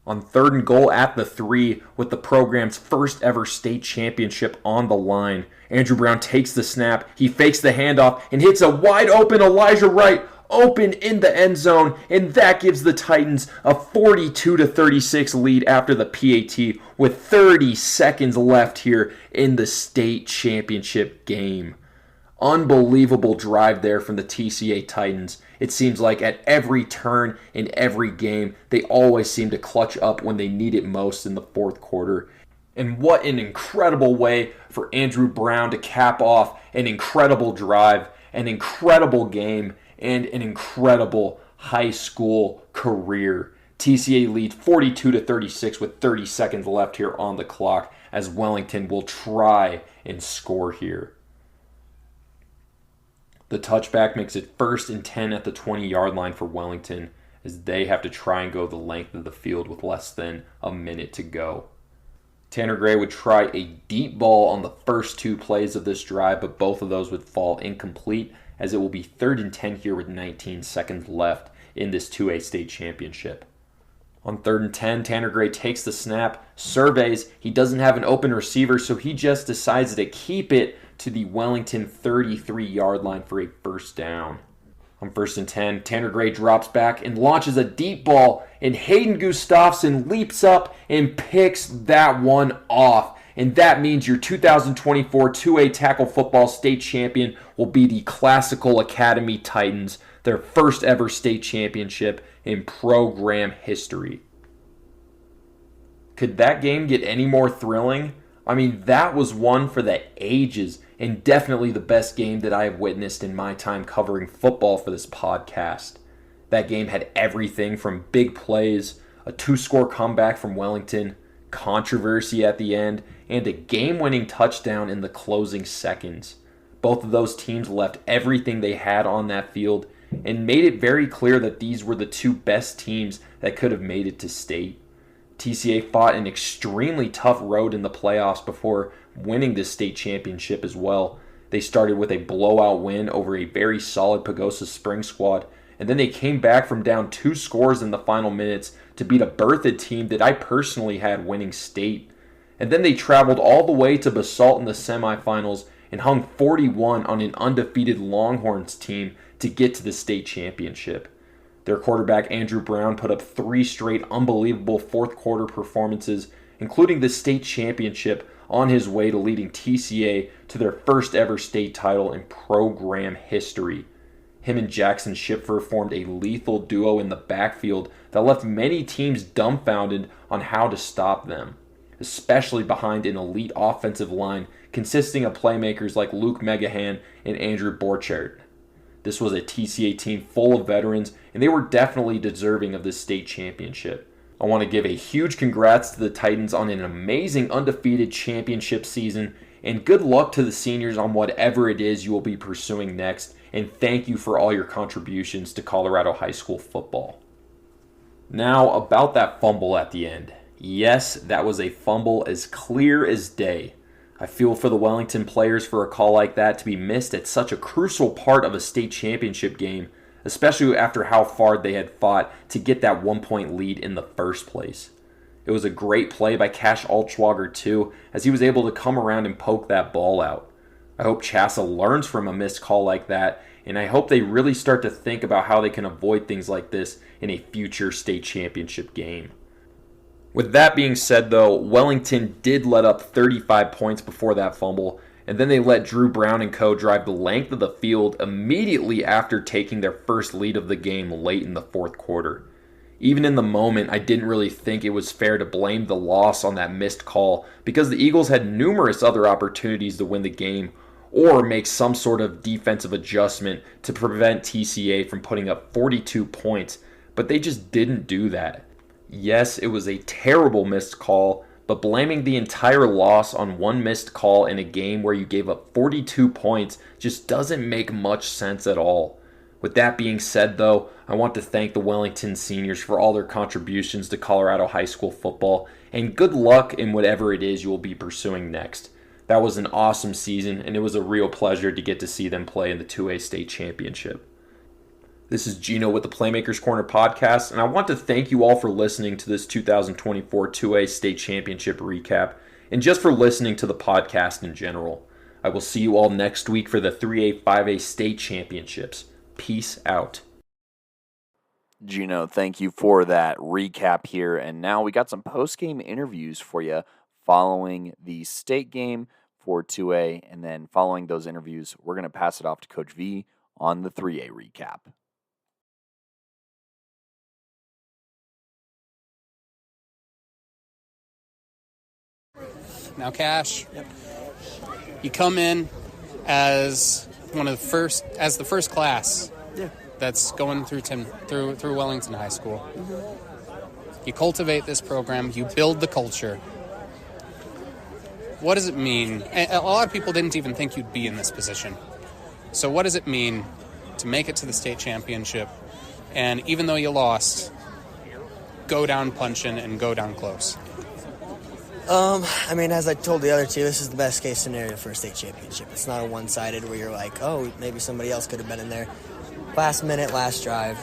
On 3rd and goal at the 3 with the program's first ever state championship on the line, Andrew Brown takes the snap, he fakes the handoff, and hits a wide open Elijah Wright open in the end zone, and that gives the Titans a 42-36 lead after the PAT with 30 seconds left here in the state championship game. Unbelievable drive there from the TCA Titans. It seems like at every turn in every game, they always seem to clutch up when they need it most in the 4th quarter. And what an incredible way for Andrew Brown to cap off an incredible drive, an incredible game, and an incredible high school career. TCA leads 42-36 with 30 seconds left here on the clock as Wellington will try and score here. The touchback makes it 1st and 10 at the 20-yard line for Wellington as they have to try and go the length of the field with less than a minute to go. Tanner Gray would try a deep ball on the first 2 plays of this drive, but both of those would fall incomplete as it will be 3rd and 10 here with 19 seconds left in this 2A state championship. On 3rd and 10, Tanner Gray takes the snap, surveys, he doesn't have an open receiver, so he just decides to keep it to the Wellington 33-yard line for a first down. On 1st and 10, Tanner Gray drops back and launches a deep ball, and Hayden Gustafson leaps up and picks that one off. And that means your 2024 2A tackle football state champion will be the Classical Academy Titans, their first ever state championship in program history. Could that game get any more thrilling? I mean, that was one for the ages, and definitely the best game that I have witnessed in my time covering football for this podcast. That game had everything from big plays, a 2-score comeback from Wellington, controversy at the end, and a game-winning touchdown in the closing seconds. Both of those teams left everything they had on that field and made it very clear that these were the two best teams that could have made it to state. TCA fought an extremely tough road in the playoffs before winning this state championship as well. They started with a blowout win over a very solid Pagosa Spring squad, and then they came back from down 2 scores in the final minutes to beat a Berthoud team that I personally had winning state. And then they traveled all the way to Basalt in the semifinals and hung 41 on an undefeated Longhorns team to get to the state championship. Their quarterback Andrew Brown put up 3 straight unbelievable fourth quarter performances, including the state championship, on his way to leading TCA to their first ever state title in program history. Him and Jackson Schipfer formed a lethal duo in the backfield that left many teams dumbfounded on how to stop them, especially behind an elite offensive line consisting of playmakers like Luke Megahan and Andrew Borchardt. This was a TCA team full of veterans, and they were definitely deserving of this state championship. I want to give a huge congrats to the Titans on an amazing undefeated championship season, and good luck to the seniors on whatever it is you will be pursuing next, and thank you for all your contributions to Colorado high school football. Now, about that fumble at the end. Yes, that was a fumble as clear as day. I feel for the Wellington players for a call like that to be missed at such a crucial part of a state championship game, especially after how far they had fought to get that 1-point lead in the first place. It was a great play by Cash Altschwager too, as he was able to come around and poke that ball out. I hope Chassa learns from a missed call like that, and I hope they really start to think about how they can avoid things like this in a future state championship game. With that being said, though, Wellington did let up 35 points before that fumble, and then they let Drew Brown and co. drive the length of the field immediately after taking their first lead of the game late in the fourth quarter. Even in the moment, I didn't really think it was fair to blame the loss on that missed call because the Eagles had numerous other opportunities to win the game or make some sort of defensive adjustment to prevent TCA from putting up 42 points, but they just didn't do that. Yes, it was a terrible missed call, but blaming the entire loss on one missed call in a game where you gave up 42 points just doesn't make much sense at all. With that being said, though, I want to thank the Wellington seniors for all their contributions to Colorado high school football, and good luck in whatever it is you will be pursuing next. That was an awesome season, and it was a real pleasure to get to see them play in the 2A state championship. This is Gino with the Playmakers Corner podcast, and I want to thank you all for listening to this 2024 2A state championship recap, and just for listening to the podcast in general. I will see you all next week for the 3A, 5A state championships. Peace out. Gino, thank you for that recap here. And now we got some post-game interviews for you following the state game for 2A. And then following those interviews, we're going to pass it off to Coach V on the 3A recap. Now, Cash, you come in as the first class that's going through Wellington High School. You cultivate this program, you build the culture. What does it mean? A lot of people didn't even think you'd be in this position. So what does it mean to make it to the state championship, and even though you lost, go down punching and go down close? I mean, as I told the other two, this is the best case scenario for a state championship. It's not a one-sided where you're like, oh, maybe somebody else could have been in there. Last minute, last drive,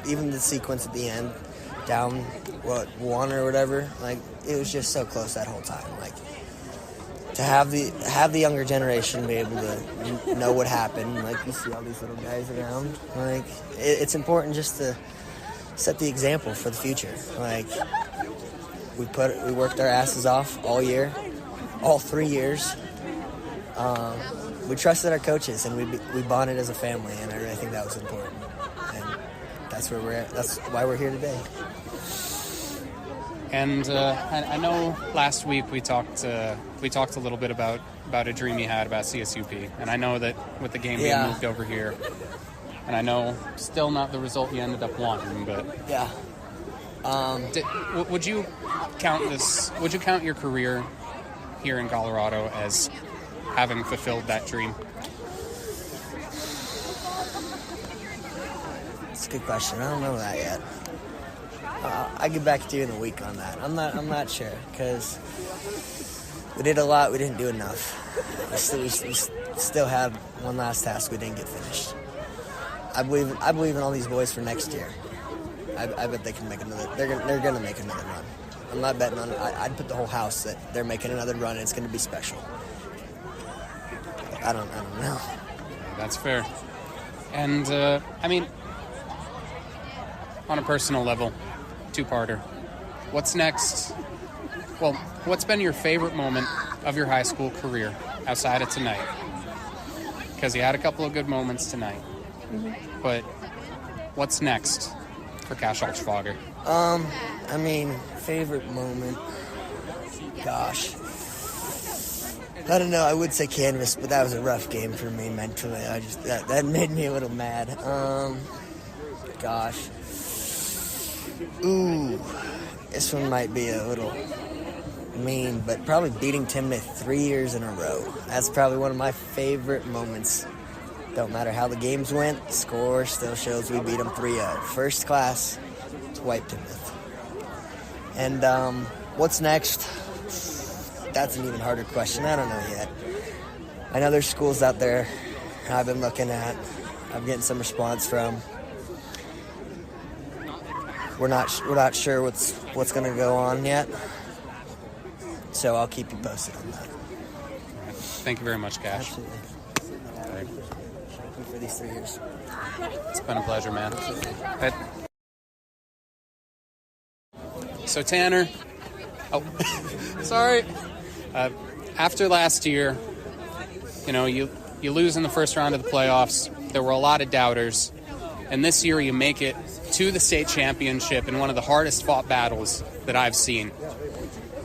even the sequence at the end, down, 1 or whatever, it was just so close that whole time. to have the younger generation be able to know what happened. Like, you see all these little guys around. Like, it's important just to set the example for the future. Like, we worked our asses off all year, all 3 years. We trusted our coaches, and we bonded as a family, and I really think that was important. And that's where we're at. That's why we're here today. And I know last week we talked a little bit about a dream you had about CSUP, and I know that with the game being moved over here, and I know still not the result you ended up wanting, but yeah. Would you count your career here in Colorado as having fulfilled that dream? That's a good question. I don't know that yet. I'll get back to you in a week on that. I'm not sure, because we did a lot, we didn't do enough. We still have one last task we didn't get finished. I believe in all these boys for next year. I bet they can make another. They're gonna make another run. I'm not betting on it. I'd put the whole house that they're making another run, and it's gonna be special. I don't know. That's fair. And I mean, on a personal level, two-parter. What's next? Well, what's been your favorite moment of your high school career outside of tonight? Because you had a couple of good moments tonight. But what's next for Cash Altsfager? I mean, favorite moment. Gosh. I don't know. I would say Canvas, but that was a rough game for me mentally. That made me a little mad. Gosh. Ooh, this one might be a little mean, but probably beating Timnith 3 years in a row. That's probably one of my favorite moments. Don't matter how the games went, the score still shows we beat them 3-0. First class to wipe Timnith. And what's next? That's an even harder question. I don't know yet. I know there's schools out there I've been looking at. I'm getting some response from. We're not sure what's going to go on yet. So I'll keep you posted on that. Thank you very much, Cash. Absolutely. Thank you for these 3 years. It's been a pleasure, man. So Tanner, sorry. After last year, you lose in the first round of the playoffs. There were a lot of doubters, and this year you make it to the state championship in one of the hardest fought battles that I've seen.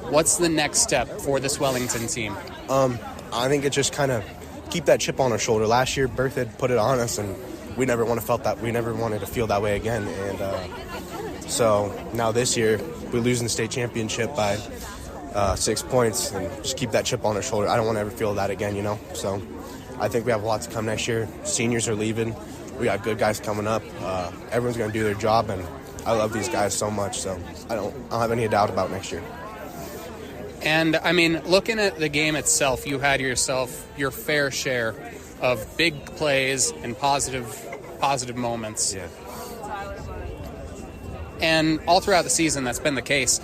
What's the next step for this Wellington team? I think it's just kind of keep that chip on our shoulder. Last year, Berth had put it on us, and we never wanted to feel that way again. And so now this year, we lose in the state championship by 6 points, and just keep that chip on our shoulder. I don't want to ever feel that again, So I think we have lots to come next year. Seniors are leaving. We got good guys coming up. Everyone's going to do their job, and I love these guys so much. So I don't have any doubt about next year. And, I mean, looking at the game itself, you had yourself your fair share of big plays and positive moments. Yeah. And all throughout the season, that's been the case.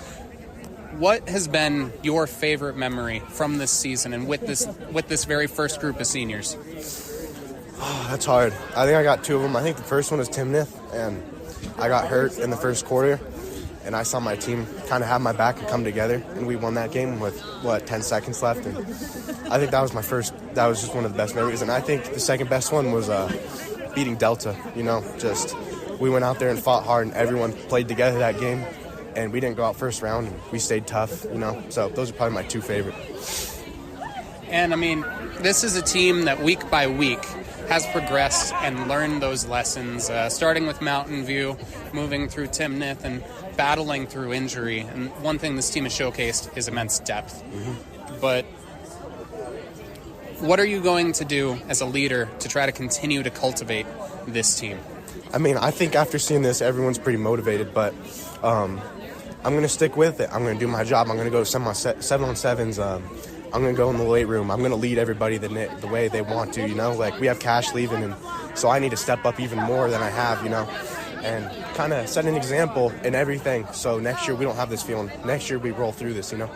What has been your favorite memory from this season and with this very first group of seniors? Oh, that's hard. I think I got two of them. I think the first one was Timnith, and I got hurt in the first quarter, and I saw my team kind of have my back and come together, and we won that game with, 10 seconds left. And I think that was just one of the best memories. And I think the second best one was beating Delta, we went out there and fought hard, and everyone played together that game, and we didn't go out first round, and we stayed tough, So those are probably my two favorite. And, I mean, this is a team that week by week has progressed and learned those lessons, starting with Mountain View, moving through Timnith, and battling through injury. And one thing this team has showcased is immense depth. Mm-hmm. But what are you going to do as a leader to try to continue to cultivate this team? I mean, I think after seeing this, everyone's pretty motivated, but I'm going to stick with it. I'm going to do my job. I'm going to go to 7-on-7s. I'm going to go in the weight room. I'm going to lead everybody the way they want to, Like, we have Cash leaving, and so I need to step up even more than I have, and kind of set an example in everything. So next year we don't have this feeling. Next year we roll through this, Thank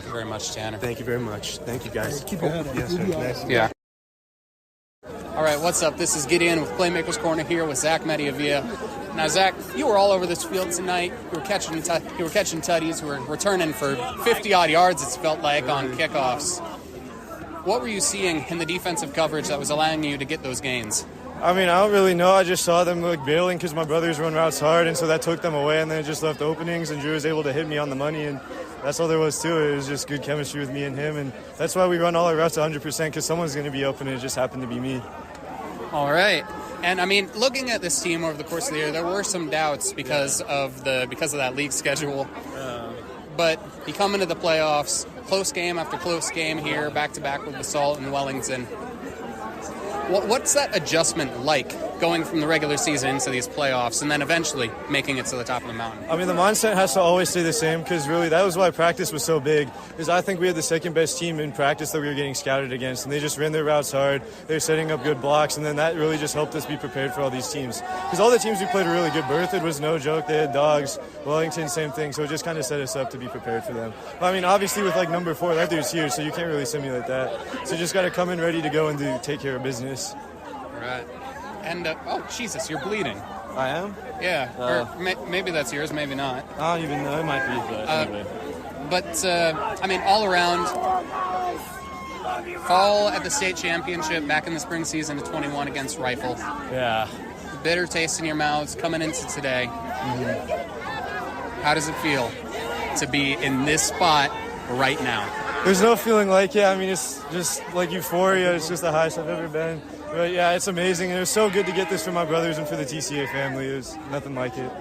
you very much. very much, Tanner. Thank you very much. Thank you, guys. Keep your head up. Yes, sir. Nice. Yeah. All right, what's up? This is Gideon with Playmakers Corner here with Zach Mediavia. Now, Zach, you were all over this field tonight. You were catching tutties. You were returning for 50-odd yards, it's felt like, on kickoffs. What were you seeing in the defensive coverage that was allowing you to get those gains? I mean, I don't really know. I just saw them bailing because my brothers run routes hard, and so that took them away, and then it just left openings, and Drew was able to hit me on the money, and that's all there was to it. It was just good chemistry with me and him, and that's why we run all our routes 100% because someone's going to be open, and it just happened to be me. All right. And, I mean, looking at this team over the course of the year, there were some doubts because of that league schedule. But you come into the playoffs, close game after close game here, back-to-back with Basalt and Wellington. What's that adjustment like going from the regular season into these playoffs and then eventually making it to the top of the mountain? I mean, the mindset has to always stay the same because really that was why practice was so big because I think we had the second best team in practice that we were getting scouted against, and they just ran their routes hard. They were setting up good blocks, and then that really just helped us be prepared for all these teams because all the teams we played were really good. Berthoud was no joke. They had dogs. Wellington, same thing. So it just kind of set us up to be prepared for them. But, I mean, obviously with like number 4, that dude's here, so you can't really simulate that. So you just got to come in ready to go and take care of business. Right. And, oh, Jesus, you're bleeding. I am? Yeah. Or maybe that's yours, maybe not. I don't even know. It might be, but anyway. But, I mean, all around, fall at the state championship back in the spring season of 21 against Rifle. Yeah. Bitter taste in your mouths coming into today. How does it feel to be in this spot right now? There's no feeling like it. I mean, it's just like euphoria. It's just the highest I've ever been. But, yeah, it's amazing. And it was so good to get this for my brothers and for the TCA family. It was nothing like it.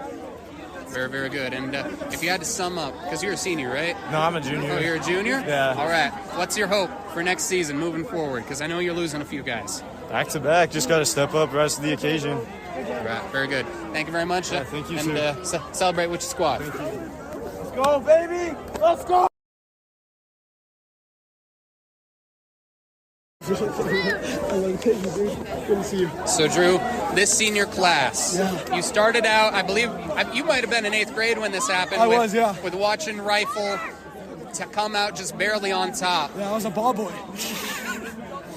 Very, very good. And if you had to sum up, because you're a senior, right? No, I'm a junior. Oh, you're a junior? Yeah. All right. What's your hope for next season moving forward? Because I know you're losing a few guys. Back to back. Just got to step up, rise to the occasion. All right. Very good. Thank you very much. Yeah, thank you, and celebrate with your squad. Thank you. Let's go, baby. Let's go. So, Drew, this senior class, you started out, I believe, you might have been in 8th grade when this happened. With watching Rifle to come out just barely on top. Yeah, I was a ball boy.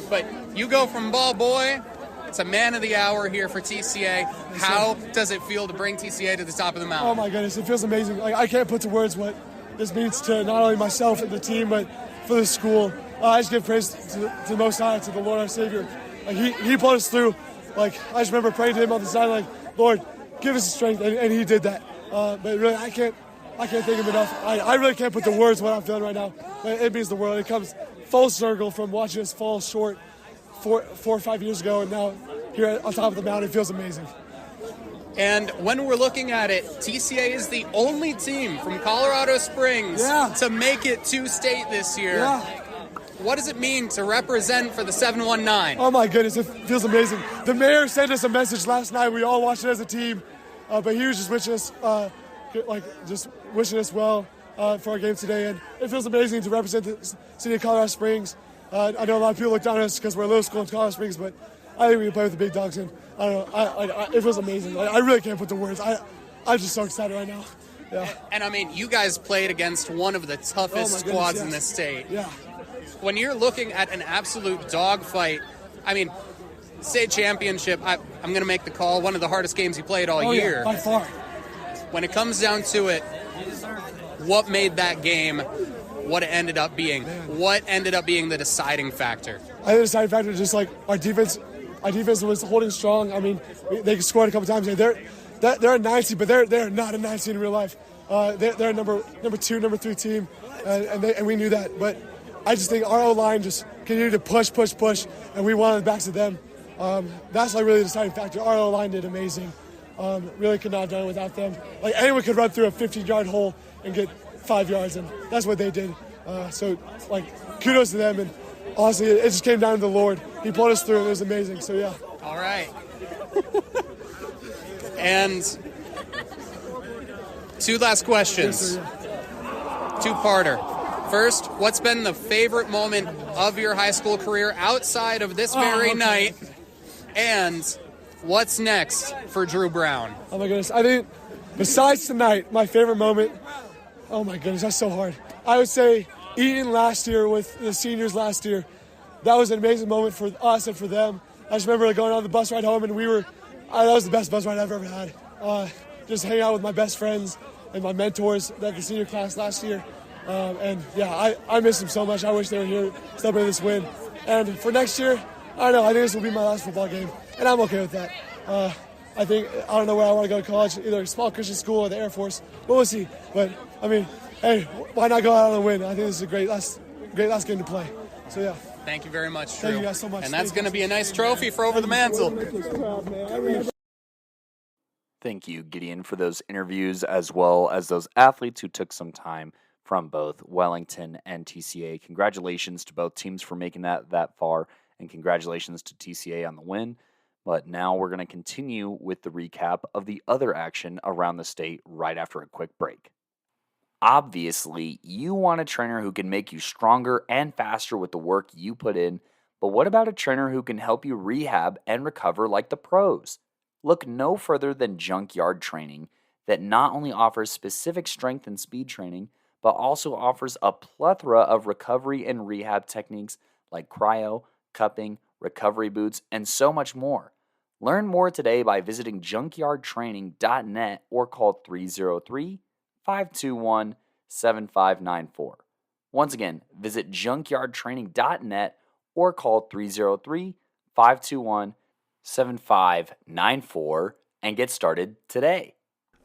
But you go from ball boy to man of the hour here for TCA. How does it feel to bring TCA to the top of the mountain? Oh, my goodness, it feels amazing. Like, I can't put to words what this means to not only myself and the team, but for the school. I just give praise to the Most High, to the Lord our Savior. Like he pulled us through. Like I just remember praying to Him on the side, like, Lord, give us the strength, and He did that. But really, I can't thank Him enough. I really can't put the words what I'm feeling right now. It means the world. It comes full circle from watching us fall short 4 or 5 years ago, and now here on top of the mountain, it feels amazing. And when we're looking at it, TCA is the only team from Colorado Springs to make it to state this year. Yeah. What does it mean to represent for the 719? Oh, my goodness, it feels amazing. The mayor sent us a message last night. We all watched it as a team, but he was just wishing us well for our game today. And it feels amazing to represent the city of Colorado Springs. I know a lot of people look down on us because we're a little school in Colorado Springs, but I think we can play with the big dogs, and I don't know. It feels amazing. I really can't put the words. I'm just so excited right now. Yeah. And I mean, you guys played against one of the toughest squads in this state. Yeah. When you're looking at an absolute dogfight, I mean, state championship, I'm going to make the call, one of the hardest games you played all year. Yeah, by far. When it comes down to it, what made that game what it ended up being? What ended up being the deciding factor? I think the deciding factor is just like our defense was holding strong. I mean, they scored a couple times. They're a 9 seed, but they're not a 9 seed in real life. They're a number 2, number 3 team, and we knew that. But I just think our O-line just continued to push, and we won on the backs of them. That's like really the deciding factor. Our O-line did amazing. Really could not have done it without them. Like anyone could run through a 15-yard hole and get 5 yards, and that's what they did. So kudos to them. And honestly, it just came down to the Lord. He pulled us through, and it was amazing. So yeah. All right. And 2 last questions. Yes, sir, 2-parter. First, what's been the favorite moment of your high school career outside of this very night? And what's next for Drew Brown? Oh, my goodness. I think besides tonight, my favorite moment, oh, my goodness, that's so hard. I would say eating last year with the seniors last year, that was an amazing moment for us and for them. I just remember going on the bus ride home, and that was the best bus ride I've ever had. Just hanging out with my best friends and my mentors at the senior class last year. I miss them so much. I wish they were here celebrating this win. And for next year, I think this will be my last football game, and I'm okay with that. I don't know where I want to go to college, either a small Christian school or the Air Force, but we'll see. But, hey, why not go out on a win? I think this is a great last game to play. So, yeah. Thank you very much, Drew. Thank you guys so much. And that's going to be a nice trophy for over the mantle. Thank you, Gideon, for those interviews as well as those athletes who took some time from both Wellington and TCA. Congratulations to both teams for making that far, and congratulations to TCA on the win. But now we're going to continue with the recap of the other action around the state right after a quick break. Obviously, you want a trainer who can make you stronger and faster with the work you put in, but what about a trainer who can help you rehab and recover like the pros? Look no further than Junkyard Training, that not only offers specific strength and speed training, but also offers a plethora of recovery and rehab techniques like cryo, cupping, recovery boots, and so much more. Learn more today by visiting junkyardtraining.net or call 303-521-7594. Once again, visit junkyardtraining.net or call 303-521-7594 and get started today.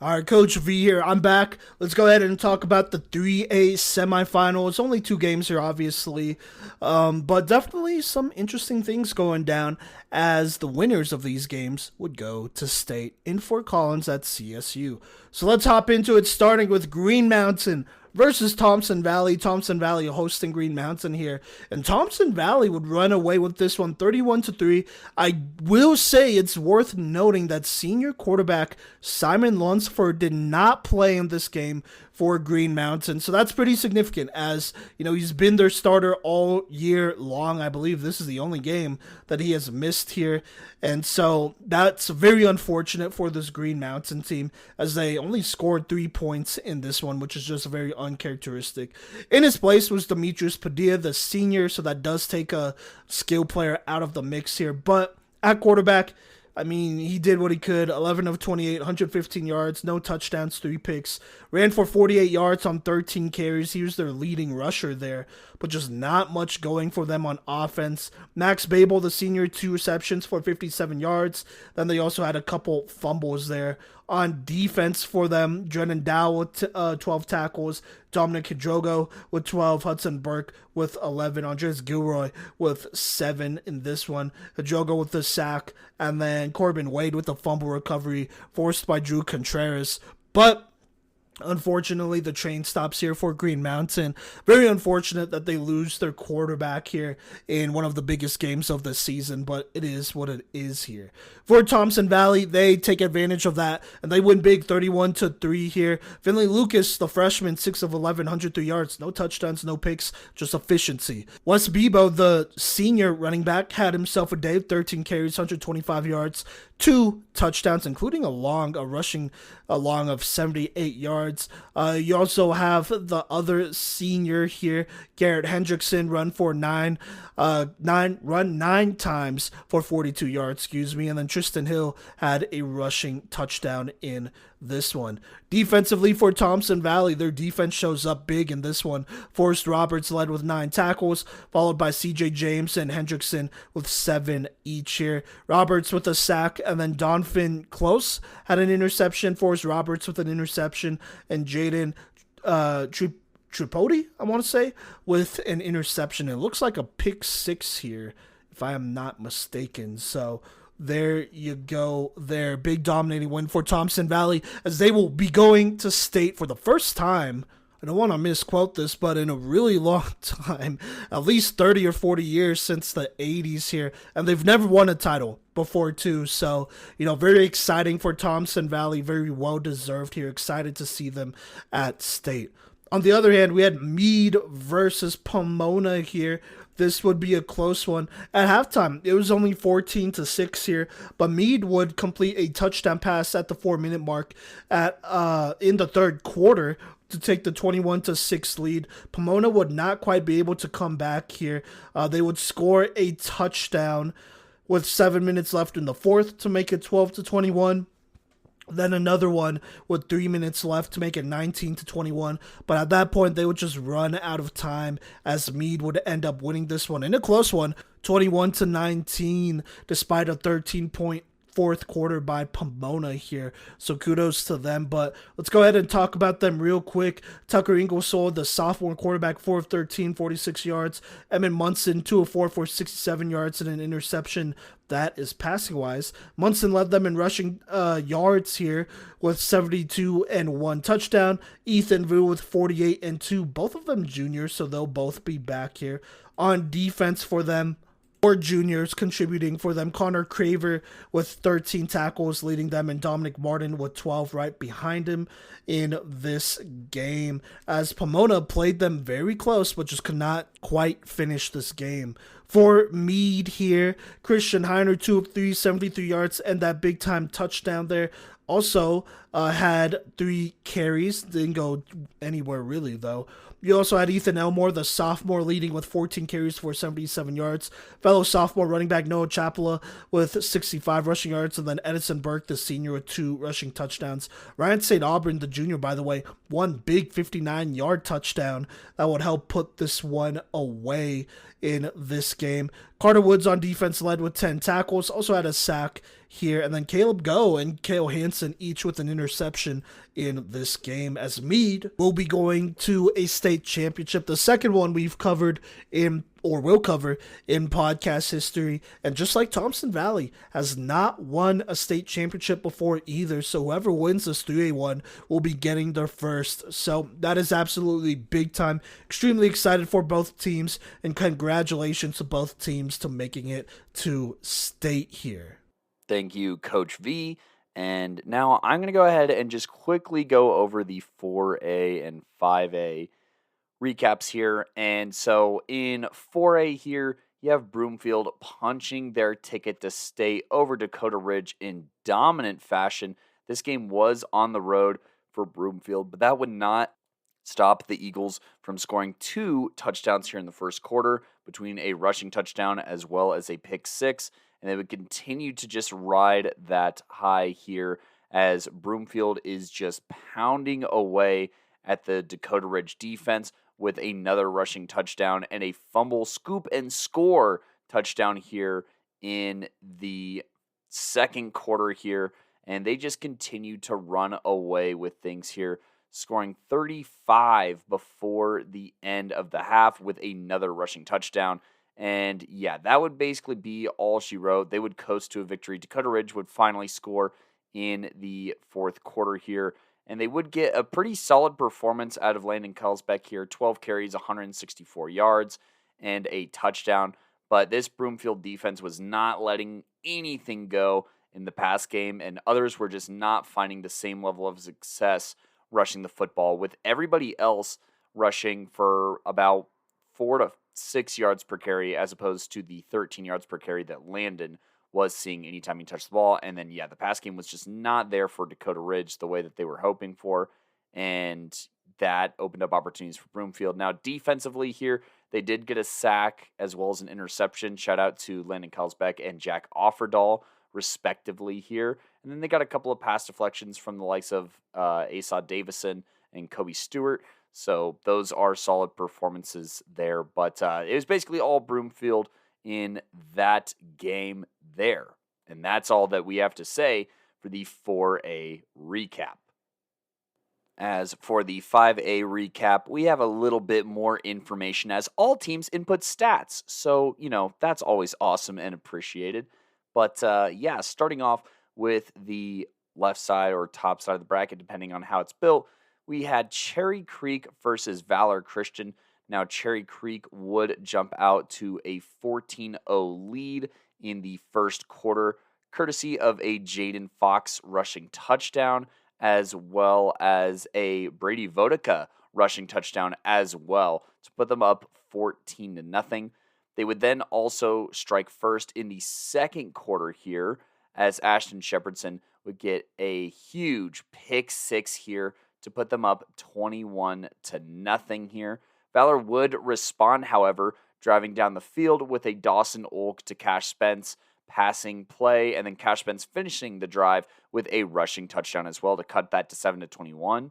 All right, Coach V here. I'm back. Let's go ahead and talk about the 3A semifinal. It's only 2 games here, obviously, but definitely some interesting things going down as the winners of these games would go to state in Fort Collins at CSU. So let's hop into it, starting with Green Mountain versus Thompson Valley. Thompson Valley hosting Green Mountain here, and Thompson Valley would run away with this one 31-3. I will say it's worth noting that senior quarterback Simon Lunsford did not play in this game for Green Mountain, so that's pretty significant, as he's been their starter all year long. I believe this is the only game that he has missed here, and so that's very unfortunate for this Green Mountain team, as they only scored 3 points in this one, which is just very uncharacteristic. In his place was Demetrius Padilla, the senior, so that does take a skill player out of the mix here. But at quarterback, he did what he could. 11 of 28, 115 yards, no touchdowns, 3 picks. Ran for 48 yards on 13 carries. He was their leading rusher there, but just not much going for them on offense. Max Babel, the senior, 2 receptions for 57 yards. Then they also had a couple fumbles there. On defense for them, Drennan Dow with 12 tackles, Dominic Hidrogo with 12, Hudson Burke with 11, Andres Gilroy with 7 in this one, Hidrogo with the sack, and then Corbin Wade with the fumble recovery forced by Drew Contreras. But unfortunately, the train stops here for Green Mountain. Very unfortunate that they lose their quarterback here in one of the biggest games of the season, but it is what it is here. For Thompson Valley, they take advantage of that, and they win big 31-3 here. Finley Lucas, the freshman, 6 of 11, 103 yards, no touchdowns, no picks, just efficiency. Wes Bebo, the senior running back, had himself a day, 13 carries, 125 yards, 2 touchdowns, including a rushing along of 78 yards. You also have the other senior here, Garrett Hendrickson, run 9 times for 42 yards, and then Tristan Hill had a rushing touchdown in this one. Defensively for Thompson Valley, their defense shows up big in this one. Forrest Roberts led with 9 tackles, followed by CJ James and Hendrickson with 7 each here. Roberts with a sack, and then Donphin Close had an interception. Forrest Roberts with an interception, and Jaden Tripodi, I want to say, with an interception. It looks like a pick 6 here, if I am not mistaken. So there you go there. Big dominating win for Thompson Valley, as they will be going to state for the first time. I don't want to misquote this, but in a really long time, at least 30 or 40 years since the 80s here, and they've never won a title before too. So, very exciting for Thompson Valley, very well deserved here. Excited to see them at state. On the other hand, we had Meade versus Pomona here. This would be a close one. At halftime, it was only 14-6 here, but Meade would complete a touchdown pass at the 4-minute mark in the third quarter to take the 21-6 lead. Pomona would not quite be able to come back here. They would score a touchdown with 7 minutes left in the fourth to make it 12-21. Then another one with 3 minutes left to make it 19-21. But at that point, they would just run out of time as Meade would end up winning this one in a close one, 21-19, despite a 13-point fourth quarter by Pomona here. So kudos to them. But let's go ahead and talk about them real quick. Tucker Ingersoll, the sophomore quarterback, 4 of 13, 46 yards. Emmett Munson, 2 of 4 for 67 yards and an interception. That is passing wise. Munson led them in rushing yards here with 72 and 1 touchdown. Ethan Vu with 48 and 2. Both of them juniors, so they'll both be back here. On defense for them, 4 juniors contributing for them. Connor Craver with 13 tackles leading them, and Dominic Martin with 12 right behind him in this game, as Pomona played them very close but just could not quite finish this game. For Meade here, Christian Heiner, 2 of 3, 73 yards, and that big-time touchdown there. Also had 3 carries. Didn't go anywhere really, though. You also had Ethan Elmore, the sophomore, leading with 14 carries for 77 yards. Fellow sophomore running back Noah Chapela with 65 rushing yards. And then Edison Burke, the senior, with 2 rushing touchdowns. Ryan St. Auburn, the junior, by the way, one big 59-yard touchdown that would help put this one away in this game. Carter Woods on defense led with 10 tackles. Also had a sack here. And then Caleb Go and Kale Hansen each with an interception in this game, as Meade will be going to a state championship, the second one we've covered will cover in podcast history. And just like Thompson Valley has not won a state championship before either, so whoever wins this 3A1 will be getting their first. So that is absolutely big time. Extremely excited for both teams, and congratulations to both teams to making it to state here. Thank you, Coach V. And now I'm going to go ahead and just quickly go over the 4A and 5A recaps here. And so in 4A here, you have Broomfield punching their ticket to state over Dakota Ridge in dominant fashion. This game was on the road for Broomfield, but that would not stop the Eagles from scoring 2 touchdowns here in the first quarter, between a rushing touchdown as well as a pick 6. And they would continue to just ride that high here as Broomfield is just pounding away at the Dakota Ridge defense with another rushing touchdown and a fumble, scoop, and score touchdown here in the second quarter here. And they just continue to run away with things here, scoring 35 before the end of the half with another rushing touchdown. And yeah, that would basically be all she wrote. They would coast to a victory. Dakota Ridge would finally score in the fourth quarter here, and they would get a pretty solid performance out of Landon Kelsbeck here. 12 carries, 164 yards, and a touchdown. But this Broomfield defense was not letting anything go in the pass game, and others were just not finding the same level of success rushing the football, with everybody else rushing for about 4 to 6 yards per carry, as opposed to the 13 yards per carry that Landon was seeing anytime he touched the ball. And then, yeah, the pass game was just not there for Dakota Ridge the way that they were hoping for, and that opened up opportunities for Broomfield. Now, defensively here, they did get a sack as well as an interception. Shout out to Landon Kelsbeck and Jack Offerdahl, respectively here. And then they got a couple of pass deflections from the likes of Asa Davison and Kobe Stewart. So those are solid performances there. But it was basically all Broomfield in that game there. And that's all that we have to say for the 4A recap. As for the 5A recap, we have a little bit more information as all teams input stats. So, that's always awesome and appreciated. But yeah, starting off with the left side or top side of the bracket, depending on how it's built, we had Cherry Creek versus Valor Christian. Now, Cherry Creek would jump out to a 14-0 lead in the first quarter, courtesy of a Jaden Fox rushing touchdown, as well as a Brady Vodika rushing touchdown as well, to put them up 14-0. They would then also strike first in the second quarter here, as Ashton Shepherdson would get a huge pick 6 here to put them up 21-0 here. Valor would respond, however, driving down the field with a Dawson Olk to Cash Spence passing play, and then Cash Spence finishing the drive with a rushing touchdown as well to cut that to 7-21.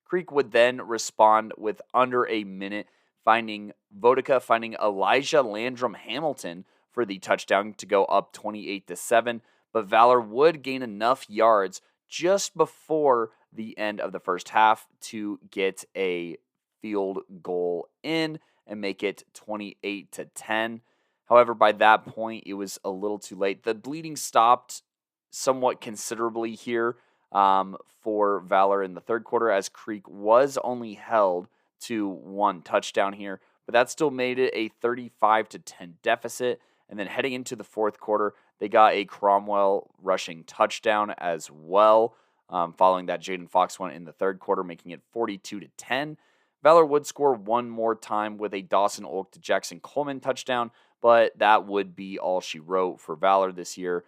Creek would then respond with under a minute, finding Elijah Landrum Hamilton for the touchdown to go up 28-7, but Valor would gain enough yards just before the end of the first half to get a field goal in and make it 28-10. However, by that point, it was a little too late. The bleeding stopped somewhat considerably here for Valor in the third quarter, as Creek was only held to one touchdown here, but that still made it a 35-10 deficit. And then heading into the fourth quarter, they got a Cromwell rushing touchdown as well, following that Jaden Fox one in the third quarter, making it 42-10. Valor would score one more time with a Dawson Olk to Jackson Coleman touchdown, but that would be all she wrote for Valor this year.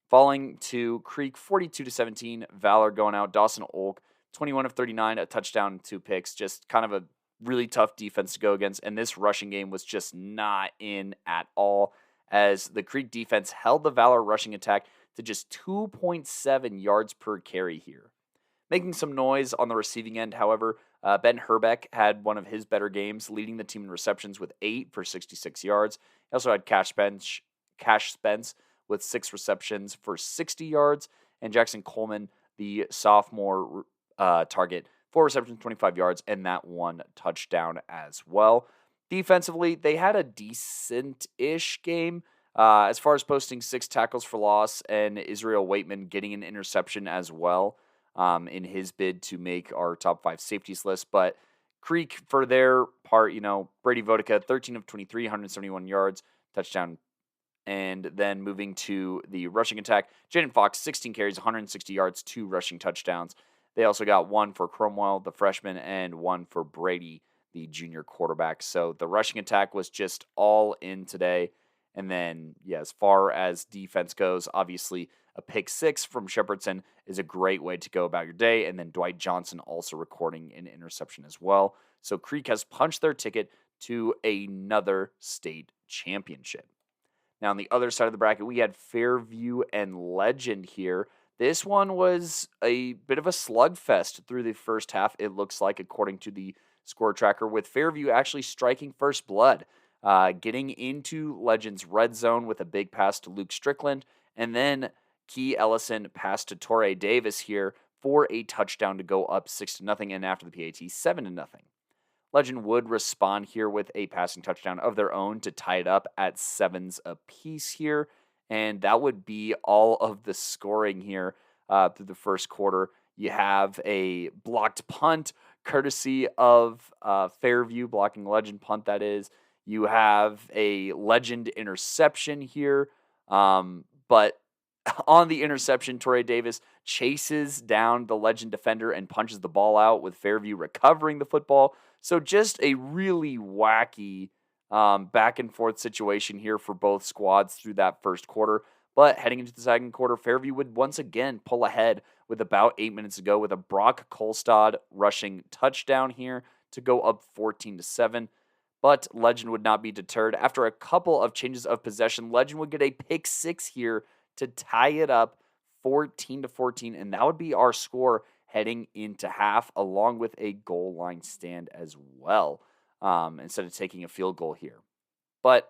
Falling to Creek 42-17, Valor going out. Dawson Olk, 21 of 39, a touchdown, 2 picks. Just kind of a really tough defense to go against, and this rushing game was just not in at all, as the Creek defense held the Valor rushing attack to just 2.7 yards per carry here. Making some noise on the receiving end, however, Ben Herbeck had one of his better games, leading the team in receptions with 8 for 66 yards. He also had Cash Spence with 6 receptions for 60 yards, and Jackson Coleman, the sophomore target, 4 receptions, 25 yards, and that 1 touchdown as well. Defensively, they had a decent-ish game as far as posting 6 tackles for loss, and Israel Waitman getting an interception as well in his bid to make our top 5 safeties list. But Creek, for their part, Brady Vodika, 13 of 23, 171 yards, touchdown. And then moving to the rushing attack, Jaden Fox, 16 carries, 160 yards, 2 rushing touchdowns. They also got 1 for Cromwell, the freshman, and 1 for Brady, the junior quarterback. So the rushing attack was just all in today. And then, as far as defense goes, obviously a pick 6 from Shepherdson is a great way to go about your day. And then Dwight Johnson also recording an interception as well. So Creek has punched their ticket to another state championship. Now, on the other side of the bracket, we had Fairview and Legend here. This one was a bit of a slugfest through the first half, it looks like, according to the score tracker, with Fairview actually striking first blood, getting into Legend's red zone with a big pass to Luke Strickland, and then Key Ellison passed to Torrey Davis here for a touchdown to go up 6-0, and after the PAT, 7-0. Legend would respond here with a passing touchdown of their own to tie it up at 7s apiece here. And that would be all of the scoring here through the first quarter. You have a blocked punt, courtesy of Fairview, blocking Legend punt, that is. You have a Legend interception here. But on the interception, Torrey Davis chases down the Legend defender and punches the ball out, with Fairview recovering the football. So just a really wacky back and forth situation here for both squads through that first quarter. But heading into the second quarter, Fairview would once again pull ahead with about 8 minutes to go with a Brock Kolstad rushing touchdown here to go up 14-7. But Legend would not be deterred. After a couple of changes of possession, Legend would get a pick 6 here to tie it up 14-14, and that would be our score heading into half, along with a goal line stand as well, instead of taking a field goal here. But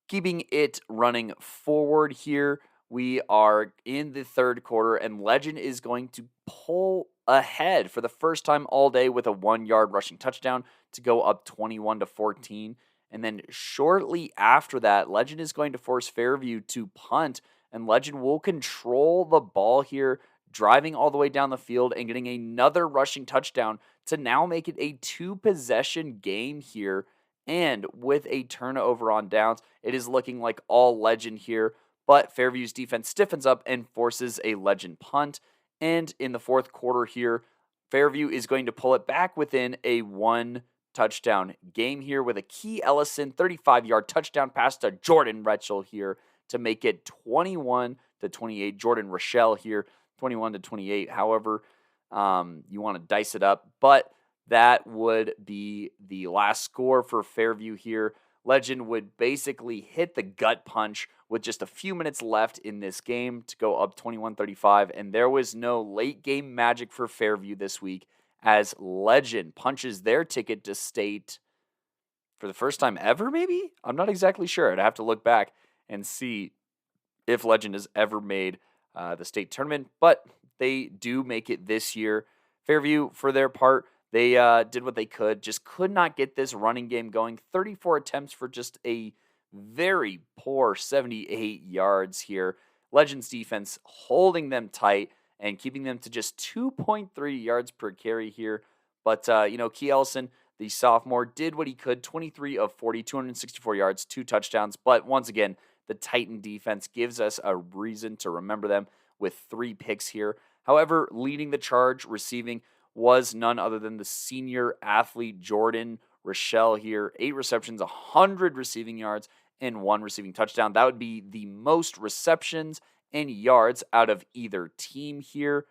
keeping it running forward here, we are in the third quarter, and Legend is going to pull ahead for the first time all day with a 1-yard rushing touchdown to go up 21-14. And then shortly after that, Legend is going to force Fairview to punt, and Legend will control the ball here, driving all the way down the field and getting another rushing touchdown to now make it a 2-possession game here. And with a turnover on downs, it is looking like all Legend here, but Fairview's defense stiffens up and forces a Legend punt. And in the fourth quarter here, Fairview is going to pull it back within a 1-touchdown game here with a Key Ellison 35-yard touchdown pass to Jordan Retchell here to make it 21-28. Jordan Rochelle here, 21-28. However, you want to dice it up, but that would be the last score for Fairview here. Legend would basically hit the gut punch with just a few minutes left in this game to go up 21-35, and there was no late game magic for Fairview this week as Legend punches their ticket to state for the first time ever, maybe? I'm not exactly sure. I'd have to look back and see if Legend has ever made the state tournament, but they do make it this year. Fairview, for their part, they did what they could, just could not get this running game going. 34 attempts for just a very poor 78 yards here. Legends defense holding them tight and keeping them to just 2.3 yards per carry here. But, Key Ellison, the sophomore, did what he could, 23 of 40, 264 yards, 2 touchdowns. But once again, the Titan defense gives us a reason to remember them with 3 picks here. However, leading the charge receiving was none other than the senior athlete Jordan Rochelle here. 8 receptions, 100 receiving yards, and 1 receiving touchdown. That would be the most receptions and yards out of either team here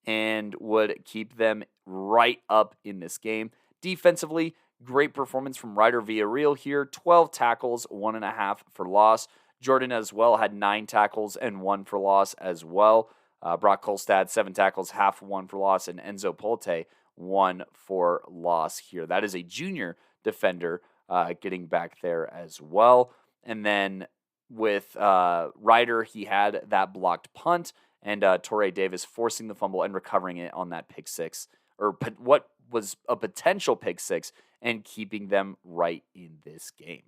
and would keep them right up in this game. Defensively, great performance from Ryder Villarreal here. 12 tackles, 1.5 for loss. Jordan as well had 9 tackles and 1 for loss as well. Brock Kolstad, 7 tackles, half 1 for loss, and Enzo Polte, 1 for loss here. That is a junior defender getting back there as well. And then with Ryder, he had that blocked punt, and Torrey Davis forcing the fumble and recovering it on that pick six, or what was a potential pick six, and keeping them right in this game.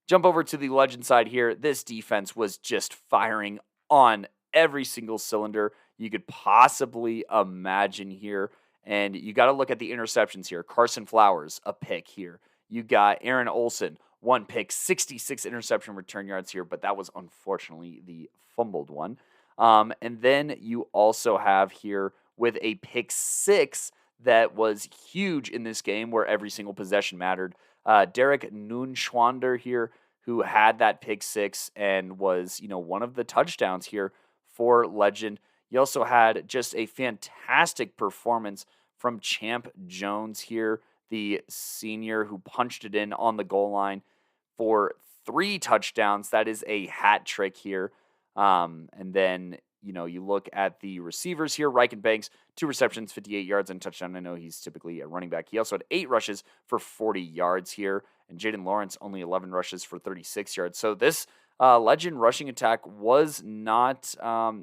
Jump over to the Legend side here. This defense was just firing on every single cylinder you could possibly imagine here. And you got to look at the interceptions here. Carson Flowers, a pick here. You got Aaron Olson, 1 pick, 66 interception return yards here, but that was unfortunately the fumbled one. And then you also have here with a pick 6 that was huge in this game where every single possession mattered. Derek Nunschwander here, who had that pick 6 and was, one of the touchdowns here for Legend. You also had just a fantastic performance from Champ Jones here, the senior who punched it in on the goal line for 3 touchdowns. That is a hat trick here. And then, you look at the receivers here. Reichenbanks, 2 receptions, 58 yards, and a touchdown. I know he's typically a running back. He also had 8 rushes for 40 yards here. And Jaden Lawrence, only 11 rushes for 36 yards. So this Legend rushing attack was not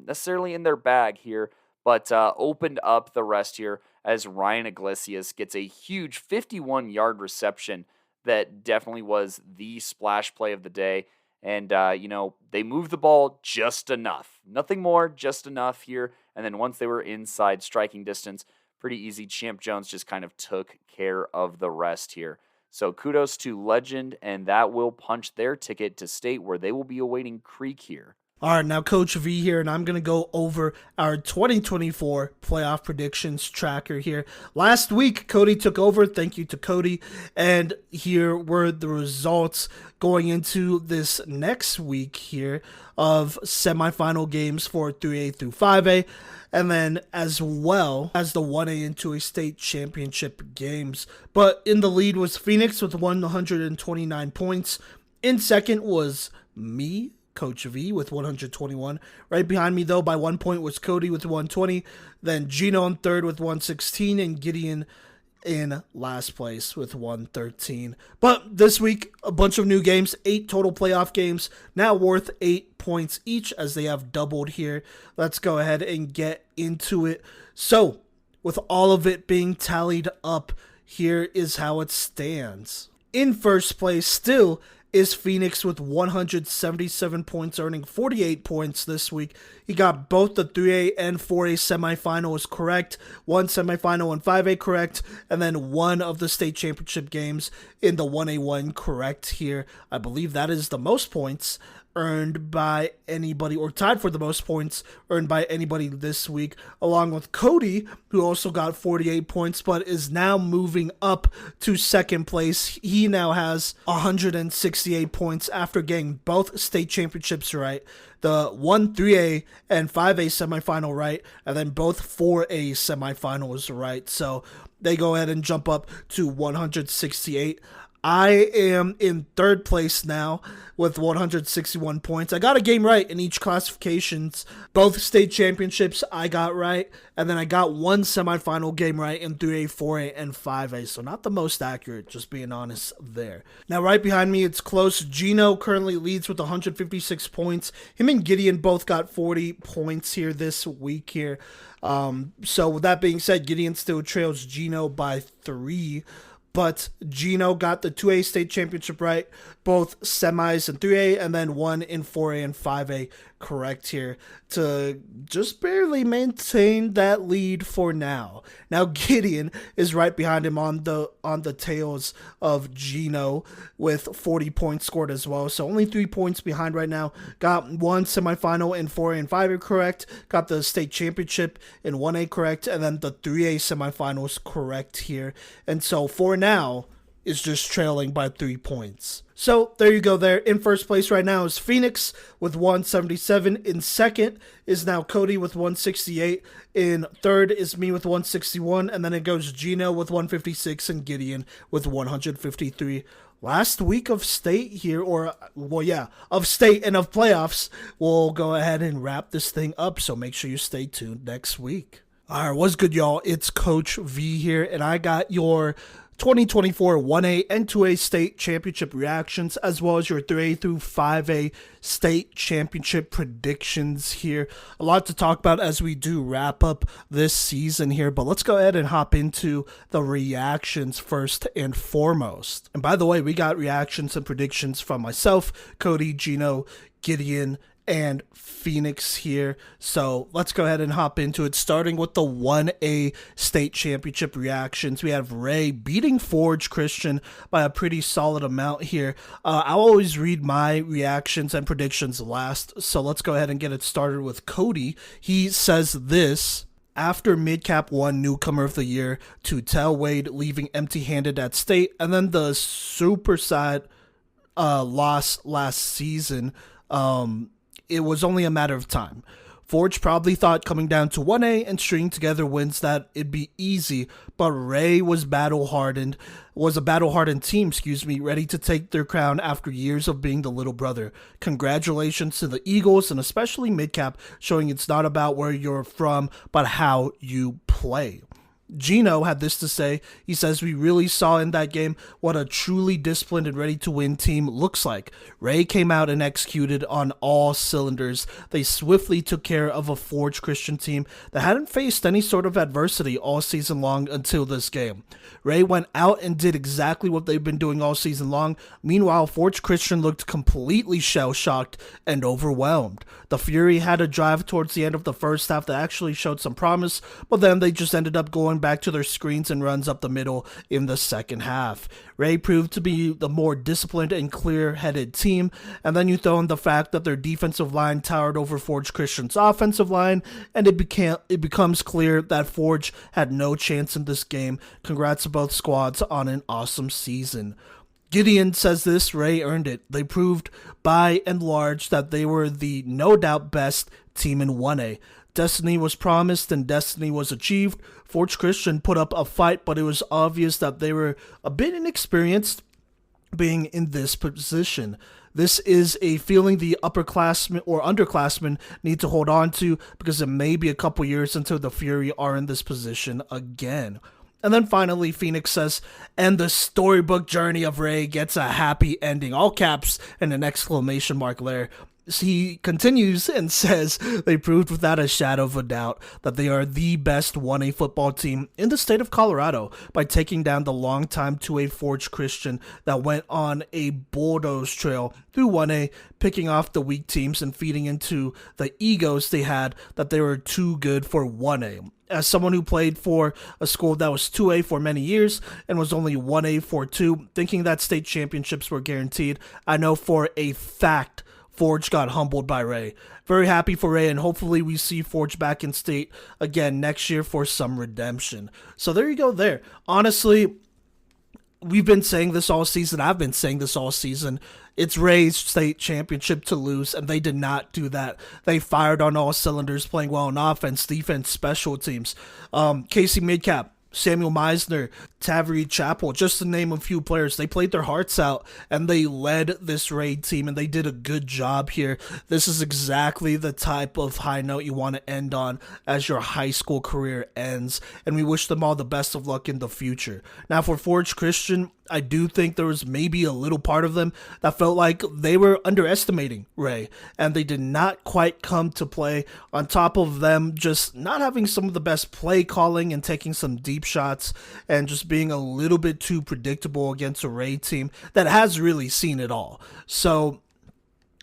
necessarily in their bag here, but opened up the rest here as Ryan Iglesias gets a huge 51-yard reception that definitely was the splash play of the day. And, they moved the ball just enough. Nothing more, just enough here. And then once they were inside striking distance, pretty easy. Champ Jones just kind of took care of the rest here. So kudos to Legend, and that will punch their ticket to state where they will be awaiting Creek here. All right, now Coach V here, and I'm going to go over our 2024 playoff predictions tracker here. Last week, Cody took over. Thank you to Cody. And here were the results going into this next week here of semifinal games for 3A through 5A, and then as well as the 1A and 2A state championship games. But in the lead was Phoenix with 129 points. In second was me, Coach V, with 121. Right behind me, though, by 1 point was Cody with 120. Then Gino in third with 116, and Gideon in last place with 113. But this week, a bunch of new games, 8 total playoff games, now worth 8 points each as they have doubled here. Let's go ahead and get into it. So, with all of it being tallied up, here is how it stands. In first place still is Phoenix with 177 points, earning 48 points this week. He got both the 3A and 4A semifinals correct, 1 semifinal and 5A correct, and then 1 of the state championship games in the 1A1 correct here. I believe that is the most points earned by anybody, or tied for the most points earned by anybody this week, along with Cody, who also got 48 points, but is now moving up to second place. He now has 168 points after getting both state championships right, the 3A and 5A semifinal right, and then both 4A semifinals right. So they go ahead and jump up to 168. I am in third place now with 161 points. I got a game right in each classifications. Both state championships I got right, and then I got one semifinal game right in 3A, 4A, and 5A. So not the most accurate, just being honest there. Now right behind me, it's close. Gino currently leads with 156 points. Him and Gideon both got 40 points here this week here. So with that being said, Gideon still trails Gino by 3. But Gino got the 2A state championship right, both semis in 3A, and then one in 4A and 5A correct here to just barely maintain that lead for now. Now Gideon is right behind him on the tails of Gino with 40 points scored as well. So only 3 points behind right now. Got one semifinal in 4A and 5A correct, got the state championship in 1A correct, and then the 3A semifinals correct here. And so for now is just trailing by 3 points. So there you go there. In first place right now is Phoenix with 177. In second is now Cody with 168. In third is me with 161. And then it goes Gino with 156 and Gideon with 153. Last week of state here, of state and of playoffs. We'll go ahead and wrap this thing up. So make sure you stay tuned next week. All right, what's good, y'all? It's Coach V here, and I got your 2024 1A and 2A state championship reactions, as well as your 3A through 5A state championship predictions here. A lot to talk about as we do wrap up this season here, but let's go ahead and hop into the reactions first and foremost. And by the way, we got reactions and predictions from myself, Cody, Gino, Gideon, and Phoenix here. So let's go ahead and hop into it, starting with the 1A state championship reactions. We have Ray beating Forge Christian by a pretty solid amount here. I'll always read my reactions and predictions last, so let's go ahead and get it started with Cody. He says this: after Recap-1 Newcomer of the Year to Tell Wade leaving empty-handed at state, and then the super sad loss last season, it was only a matter of time. Forge probably thought coming down to 1A and stringing together wins that it'd be easy, but Ray was a battle-hardened team, ready to take their crown after years of being the little brother. Congratulations to the Eagles, and especially Midcap, showing it's not about where you're from, but how you play. Gino had this to say. He says, we really saw in that game what a truly disciplined and ready to win team looks like. Ray came out and executed on all cylinders. They swiftly took care of a Forge Christian team that hadn't faced any sort of adversity all season long until this game. Ray went out and did exactly what they've been doing all season long. Meanwhile, Forge Christian looked completely shell-shocked and overwhelmed. The Fury had a drive towards the end of the first half that actually showed some promise, but then they just ended up going back to their screens and runs up the middle in the second half. Ray proved to be the more disciplined and clear-headed team, and then you throw in the fact that their defensive line towered over Forge Christian's offensive line, and it becomes clear that Forge had no chance in this game. Congrats to both squads on an awesome season. Gideon says this: Ray earned it. They proved by and large that they were the no doubt best team in 1A. Destiny was promised and destiny was achieved. Forge Christian put up a fight, but it was obvious that they were a bit inexperienced being in this position. This is a feeling the upperclassmen or underclassmen need to hold on to, because it may be a couple years until the Fury are in this position again. And then finally, Phoenix says, and the storybook journey of Ray gets a happy ending. All caps and an exclamation mark there. He continues and says they proved without a shadow of a doubt that they are the best 1A football team in the state of Colorado by taking down the longtime 2A Forge Christian that went on a bulldoze trail through 1A, picking off the weak teams and feeding into the egos they had that they were too good for 1A. As someone who played for a school that was 2A for many years and was only 1A for 2, thinking that state championships were guaranteed, I know for a fact Forge got humbled by Ray. Very happy for Ray, and hopefully we see Forge back in state again next year for some redemption. So there you go there. Honestly, we've been saying this all season. I've been saying this all season. It's Ray's state championship to lose, and they did not do that. They fired on all cylinders, playing well on offense, defense, special teams. Casey Midcap, Samuel Meisner, Tavery Chappell, just to name a few players. They played their hearts out, and they led this raid team, and they did a good job here. This is exactly the type of high note you want to end on as your high school career ends, and we wish them all the best of luck in the future. Now, for Forge Christian, I do think there was maybe a little part of them that felt like they were underestimating Ray, and they did not quite come to play. On top of them just not having some of the best play calling and taking some deep shots, and just being a little bit too predictable against a Ray team that has really seen it all. So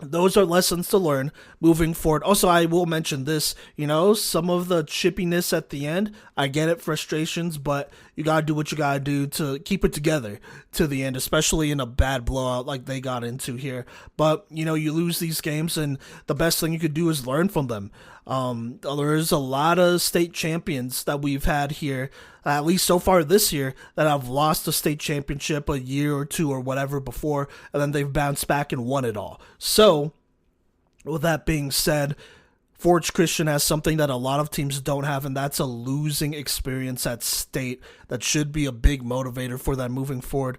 those are lessons to learn moving forward. Also, I will mention this, some of the chippiness at the end, I get it, frustrations, but you got to do what you got to do to keep it together to the end, especially in a bad blowout like they got into here. But, you lose these games, and the best thing you could do is learn from them. There's a lot of state champions that we've had here, at least so far this year, that have lost a state championship a year or two or whatever before, and then they've bounced back and won it all. So, with that being said, Forge Christian has something that a lot of teams don't have, and that's a losing experience at state that should be a big motivator for them moving forward.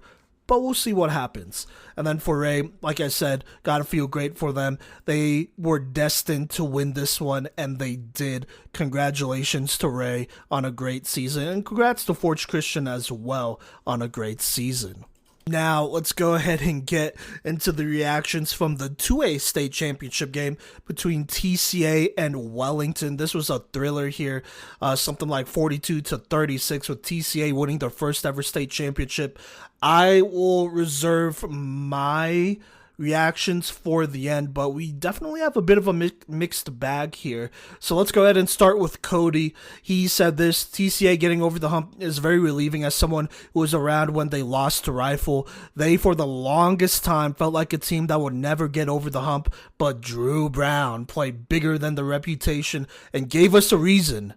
But we'll see what happens. And then for Ray, like I said, gotta feel great for them. They were destined to win this one, and they did. Congratulations to Ray on a great season, and congrats to Forge Christian as well on a great season. Now, let's go ahead and get into the reactions from the 2A state championship game between TCA and Wellington. This was a thriller here, something like 42-36, with TCA winning their first ever state championship. I will reserve my reactions for the end, but we definitely have a bit of a mixed bag here. So let's go ahead and start with Cody. He said this: TCA getting over the hump is very relieving as someone who was around when they lost to Rifle. They, for the longest time, felt like a team that would never get over the hump, but Drew Brown played bigger than the reputation and gave us a reason, ...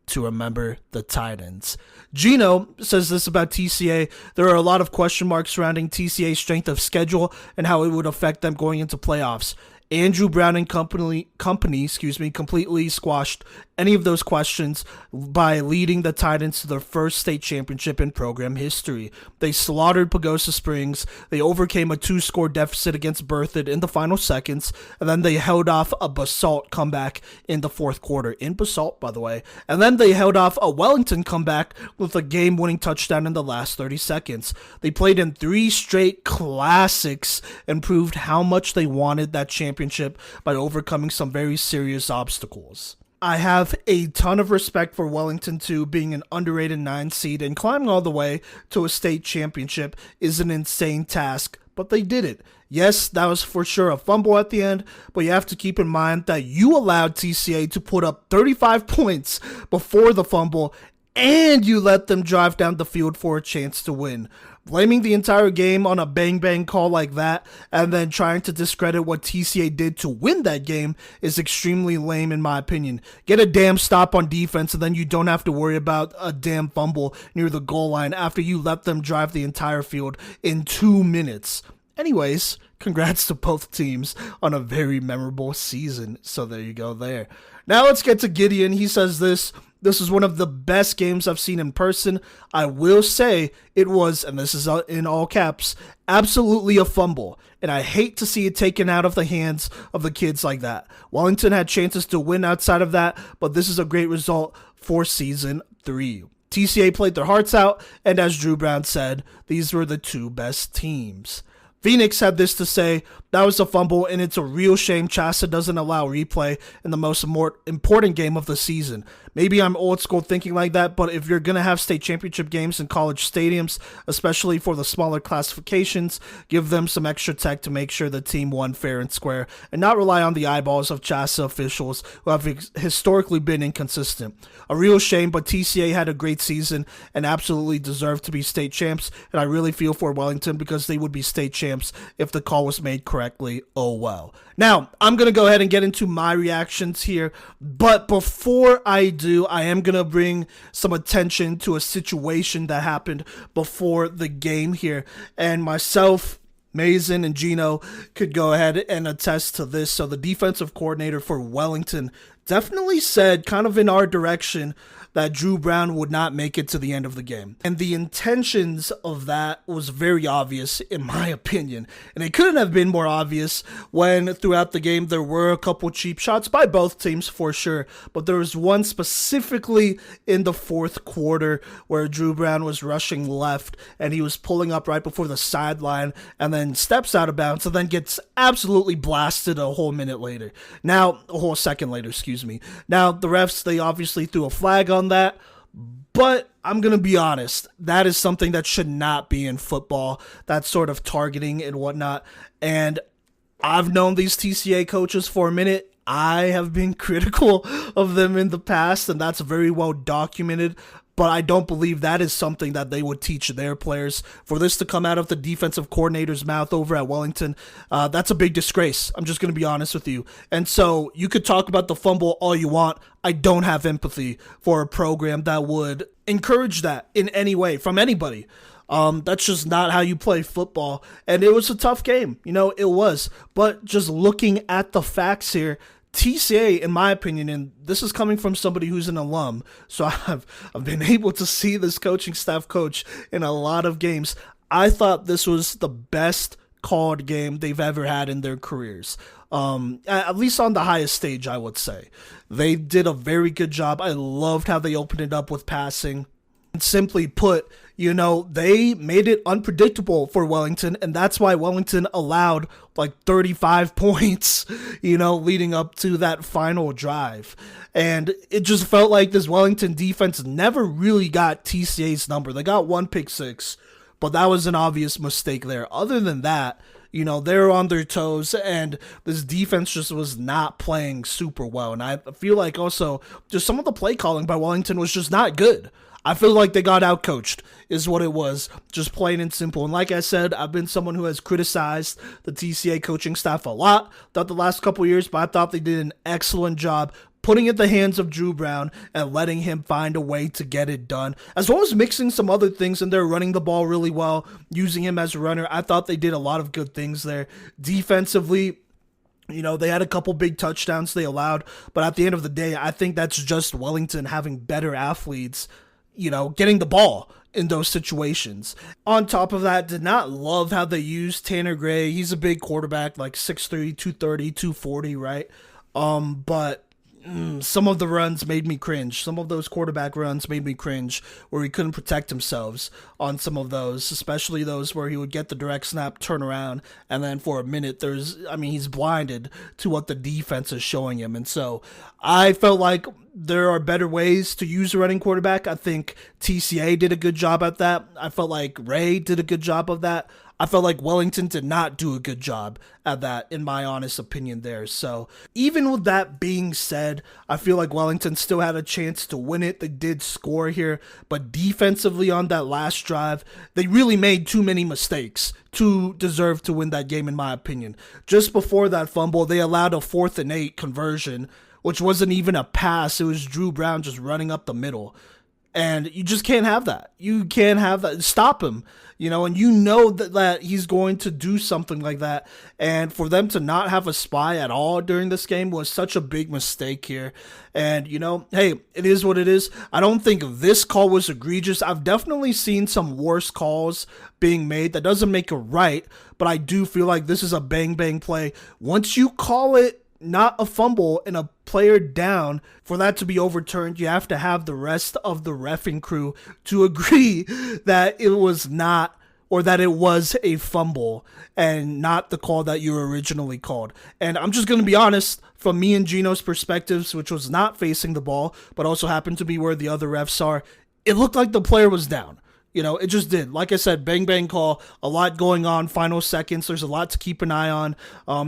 to remember the Titans. Gino says this about TCA: there are a lot of question marks surrounding TCA's strength of schedule and how it would affect them going into playoffs. Andrew Brown and company completely squashed any of those questions by leading the Titans to their first state championship in program history. They slaughtered Pagosa Springs, they overcame a 2-score deficit against Berthoud in the final seconds, and then they held off a Basalt comeback in the fourth quarter. In Basalt, by the way. And then they held off a Wellington comeback with a game-winning touchdown in the last 30 seconds. They played in 3 straight classics and proved how much they wanted that championship by overcoming some very serious obstacles. I have a ton of respect for Wellington too. Being an underrated 9 seed and climbing all the way to a state championship is an insane task, but they did it. Yes, that was for sure a fumble at the end, but you have to keep in mind that you allowed TCA to put up 35 points before the fumble, and you let them drive down the field for a chance to win. Blaming the entire game on a bang-bang call like that, and then trying to discredit what TCA did to win that game, is extremely lame in my opinion. Get a damn stop on defense, and then you don't have to worry about a damn fumble near the goal line after you let them drive the entire field in 2 minutes. Anyways, congrats to both teams on a very memorable season. So there you go there. Now let's get to Gideon. He says this: this is one of the best games I've seen in person. I will say it was, and this is in all caps, absolutely a fumble. And I hate to see it taken out of the hands of the kids like that. Wellington had chances to win outside of that, but this is a great result for Season 3. TCA played their hearts out, and as Drew Brown said, these were the 2 best teams. Phoenix had this to say: that was a fumble, and it's a real shame Chassa doesn't allow replay in the most important game of the season. Maybe I'm old school thinking like that, but if you're going to have state championship games in college stadiums, especially for the smaller classifications, give them some extra tech to make sure the team won fair and square, and not rely on the eyeballs of Chassa officials who have historically been inconsistent. A real shame, but TCA had a great season and absolutely deserved to be state champs, and I really feel for Wellington because they would be state champs champs. If the call was made correctly, oh well. Now, I'm going to go ahead and get into my reactions here, but before I do, I am going to bring some attention to a situation that happened before the game here, and myself, Mason, and Gino could go ahead and attest to this. So the defensive coordinator for Wellington definitely said, kind of in our direction, that Drew Brown would not make it to the end of the game. And the intentions of that was very obvious, in my opinion. And it couldn't have been more obvious when throughout the game there were a couple cheap shots by both teams for sure. But there was one specifically in the fourth quarter where Drew Brown was rushing left and he was pulling up right before the sideline and then steps out of bounds and then gets absolutely blasted a whole second later. Now, the refs, they obviously threw a flag on that, but I'm going to be honest, that is something that should not be in football, that sort of targeting and whatnot. And I've known these TCA coaches for a minute. I have been critical of them in the past, and that's very well documented. But I don't believe that is something that they would teach their players. For this to come out of the defensive coordinator's mouth over at Wellington, that's a big disgrace. I'm just going to be honest with you. And so you could talk about the fumble all you want. I don't have empathy for a program that would encourage that in any way from anybody. That's just not how you play football. And it was a tough game. It was. But just looking at the facts here, TCA, in my opinion, and this is coming from somebody who's an alum, so I've been able to see this coaching staff coach in a lot of games. I thought this was the best called game they've ever had in their careers. At least on the highest stage, I would say. They did a very good job. I loved how they opened it up with passing. And simply put, they made it unpredictable for Wellington, and that's why Wellington allowed like 35 points, leading up to that final drive. And it just felt like this Wellington defense never really got TCA's number. They got one pick six, but that was an obvious mistake there. Other than that, they're on their toes, and this defense just was not playing super well. And I feel like also just some of the play calling by Wellington was just not good. I feel like they got outcoached is what it was, just plain and simple. And like I said, I've been someone who has criticized the TCA coaching staff a lot throughout the last couple of years, but I thought they did an excellent job putting it in the hands of Drew Brown and letting him find a way to get it done, as well as mixing some other things in there, running the ball really well, using him as a runner. I thought they did a lot of good things there. Defensively, they had a couple big touchdowns they allowed, but at the end of the day, I think that's just Wellington having better athletes, getting the ball in those situations. On top of that, did not love how they used Tanner Gray. He's a big quarterback, like 6'3", 230, 240, right? But some of the runs made me cringe. Some of those quarterback runs made me cringe, where he couldn't protect himself on some of those, especially those where he would get the direct snap, turn around, and then for a minute he's blinded to what the defense is showing him. And so I felt like there are better ways to use a running quarterback. I think TCA did a good job at that. I felt like Ray did a good job of that. I felt like Wellington did not do a good job at that, in my honest opinion there. So even with that being said, I feel like Wellington still had a chance to win it. They did score here, but defensively on that last drive, they really made too many mistakes to deserve to win that game, in my opinion. Just before that fumble, they allowed a 4th and 8 conversion, which wasn't even a pass. It was Drew Brown just running up the middle. And you just can't have that. You can't have that. Stop him, and that he's going to do something like that. And for them to not have a spy at all during this game was such a big mistake here. And, hey, it is what it is. I don't think this call was egregious. I've definitely seen some worse calls being made. That doesn't make it right, but I do feel like this is a bang-bang play. Once you call it not a fumble and a player down, for that to be overturned, you have to have the rest of the reffing crew to agree that it was not, or that it was a fumble and not the call that you originally called. And I'm just going to be honest, from me and Gino's perspectives, which was not facing the ball, but also happened to be where the other refs are, it looked like the player was down. It just did. Like I said, bang, bang call, a lot going on, final seconds. There's a lot to keep an eye on,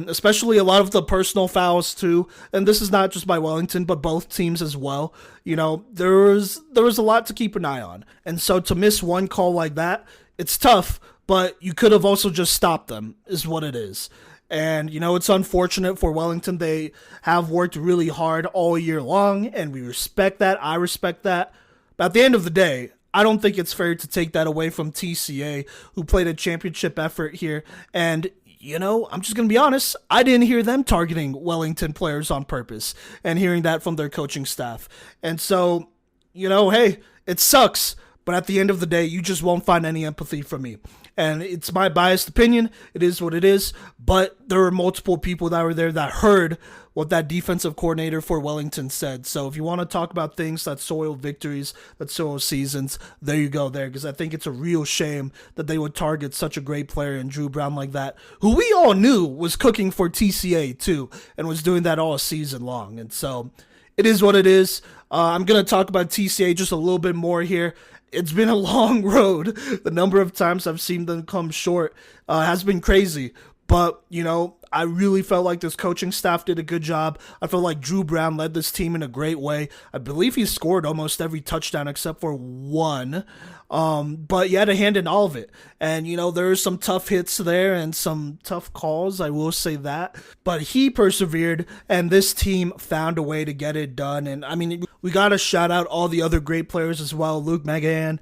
especially a lot of the personal fouls too. And this is not just by Wellington, but both teams as well. There was a lot to keep an eye on. And so to miss one call like that, it's tough, but you could have also just stopped them, is what it is. And, it's unfortunate for Wellington. They have worked really hard all year long, and we respect that. I respect that. But at the end of the day, I don't think it's fair to take that away from TCA, who played a championship effort here. And, I'm just going to be honest, I didn't hear them targeting Wellington players on purpose and hearing that from their coaching staff. And so, hey, it sucks. But at the end of the day, you just won't find any empathy from me. And it's my biased opinion. It is what it is. But there were multiple people that were there that heard what that defensive coordinator for Wellington said. So if you want to talk about things that soil victories, that soil seasons, there you go there. Because I think it's a real shame that they would target such a great player in Drew Brown like that, who we all knew was cooking for TCA too, and was doing that all season long. And so it is what it is. I'm going to talk about TCA just a little bit more here. It's been a long road. The number of times I've seen them come short has been crazy. But, I really felt like this coaching staff did a good job. I felt like Drew Brown led this team in a great way. I believe he scored almost every touchdown except for one. But he had a hand in all of it. And, there were some tough hits there and some tough calls, I will say that. But he persevered, and this team found a way to get it done. And, we got to shout out all the other great players as well. Luke Megahan,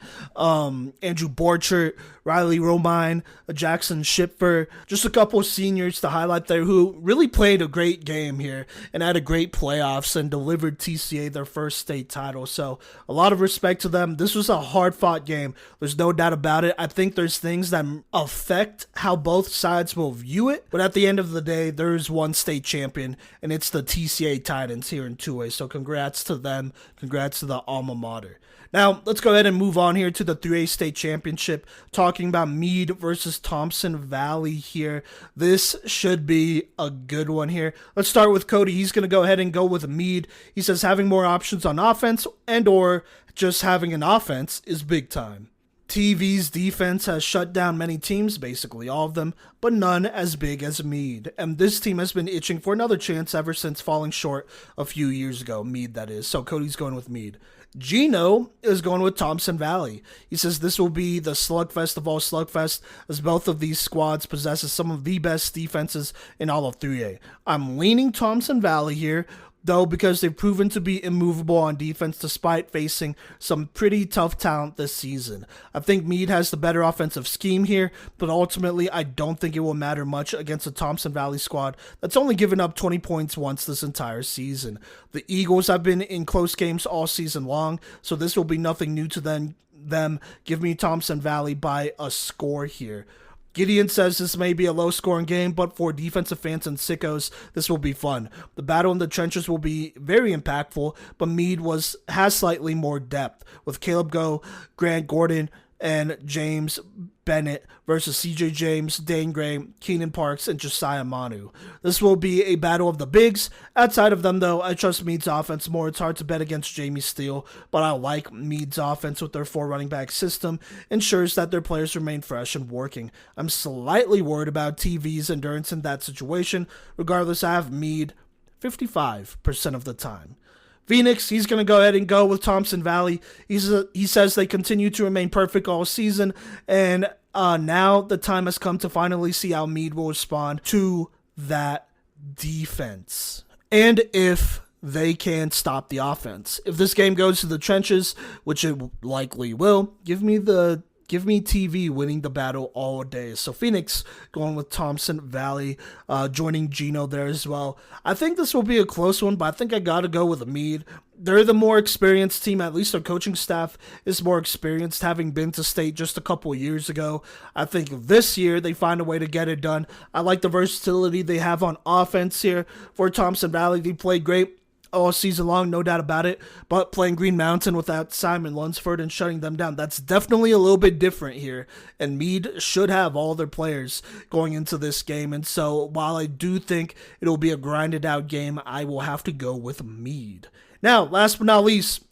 Andrew Borchert, Riley Romine, Jackson Schipfer, just a couple of seniors to highlight there who really played a great game here and had a great playoffs and delivered TCA their first state title. So a lot of respect to them. This was a hard-fought game. There's no doubt about it. I think there's things that affect how both sides will view it, but at the end of the day, there's one state champion, and it's the TCA Titans here in 2A. So congrats to them. Congrats to the alma mater. Now, let's go ahead and move on here to the 3A state championship, talking about Meade versus Thompson Valley here. This should be a good one here. Let's start with Cody. He's going to go ahead and go with Meade. He says having more options on offense and or just having an offense is big time. TV's defense has shut down many teams, basically all of them, but none as big as Meade. And this team has been itching for another chance ever since falling short a few years ago. Meade, that is. So Cody's going with Meade. Gino is going with Thompson Valley. He says this will be the slugfest of all slugfest, as both of these squads possesses some of the best defenses in all of 3A. I'm leaning Thompson Valley here, though, because they've proven to be immovable on defense despite facing some pretty tough talent this season. I think Meade has the better offensive scheme here, but ultimately I don't think it will matter much against the Thompson Valley squad that's only given up 20 points once this entire season. The Eagles have been in close games all season long, so this will be nothing new to them. Give me Thompson Valley by a score here. Gideon says this may be a low-scoring game, but for defensive fans and sickos, this will be fun. The battle in the trenches will be very impactful, but Meade has slightly more depth, with Caleb Go, Grant Gordon, and James Bennett versus CJ James, Dane Gray, Keenan Parks, and Josiah Manu. This will be a battle of the bigs. Outside of them, though, I trust Meade's offense more. It's hard to bet against Jamie Steele, but I like Meade's offense with their 4 running back system. Ensures that their players remain fresh and working. I'm slightly worried about TV's endurance in that situation. Regardless, I have Meade 55% of the time. Phoenix, he's going to go ahead and go with Thompson Valley. He says they continue to remain perfect all season, and now the time has come to finally see how Meade will respond to that defense. And if they can stop the offense. If this game goes to the trenches, which it likely will, give me TV winning the battle all day. So Phoenix going with Thompson Valley, joining Gino there as well. I think this will be a close one, but I think I got to go with Meade. They're the more experienced team. At least their coaching staff is more experienced, having been to state just a couple of years ago. I think this year they find a way to get it done. I like the versatility they have on offense here for Thompson Valley. They played great all season long, no doubt about it, but playing Green Mountain without Simon Lunsford and shutting them down, that's definitely a little bit different here, and Meade should have all their players going into this game, and so while I do think it'll be a grinded out game, I will have to go with Meade. Now, last but not least,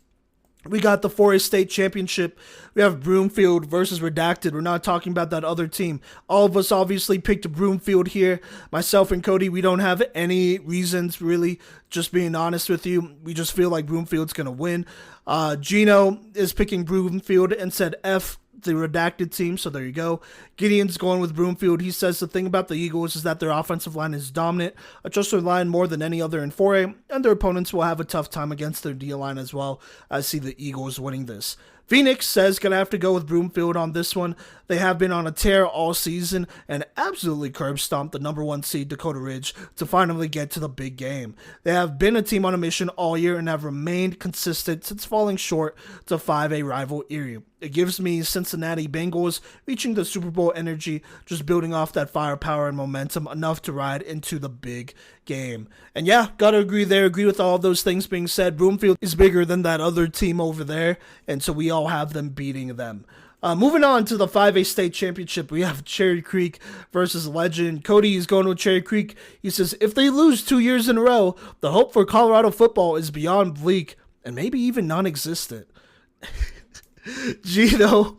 we got the 4A state championship. We have Broomfield versus Redacted. We're not talking about that other team. All of us obviously picked Broomfield here. Myself and Cody, we don't have any reasons, really, just being honest with you. We just feel like Broomfield's going to win. Gino is picking Broomfield and said F the redacted team, so there you go. Gideon's going with Broomfield. He says the thing about the Eagles is that their offensive line is dominant, a trusted line more than any other in 4A, and their opponents will have a tough time against their D-line as well. I see the Eagles winning this. Phoenix says gonna have to go with Broomfield on this one. They have been on a tear all season and absolutely curb stomped the number 1 seed Dakota Ridge to finally get to the big game. They have been a team on a mission all year and have remained consistent since falling short to 5A rival Erie. It gives me Cincinnati Bengals reaching the Super Bowl energy, just building off that firepower and momentum enough to ride into the big game. And yeah, gotta agree there, agree with all those things being said. Broomfield is bigger than that other team over there, and so we all have them beating them. Moving on to the 5A state championship, we have Cherry Creek versus Legend. Cody is going with Cherry Creek. He says, if they lose 2 years in a row, the hope for Colorado football is beyond bleak and maybe even non-existent. Gino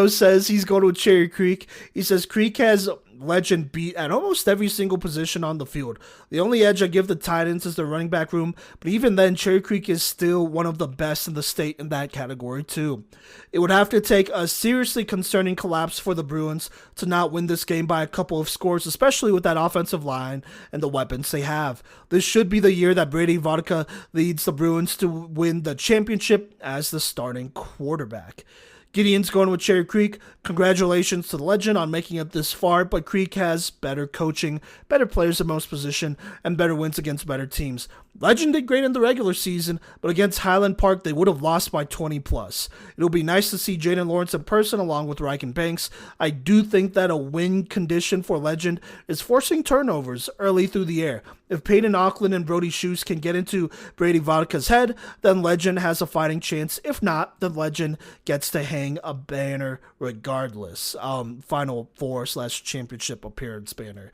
says he's going with Cherry Creek. He says Creek has Legend beat at almost every single position on the field. The only edge I give the Titans is their running back room, but even then, Cherry Creek is still one of the best in the state in that category too. It would have to take a seriously concerning collapse for the Bruins to not win this game by a couple of scores, especially with that offensive line and the weapons they have. This should be the year that Brady Vodka leads the Bruins to win the championship as the starting quarterback. Gideon's going with Cherry Creek. Congratulations to the Legend on making it this far, but Creek has better coaching, better players at most position, and better wins against better teams. Legend did great in the regular season, but against Highland Park, they would have lost by 20 plus. It'll be nice to see Jaden Lawrence in person along with Ryken Banks. I do think that a win condition for Legend is forcing turnovers early through the air. If Peyton Auckland and Brody Shoes can get into Brady Vodka's head, then Legend has a fighting chance. If not, then Legend gets to hang a banner regardless. Final Four/championship appearance banner.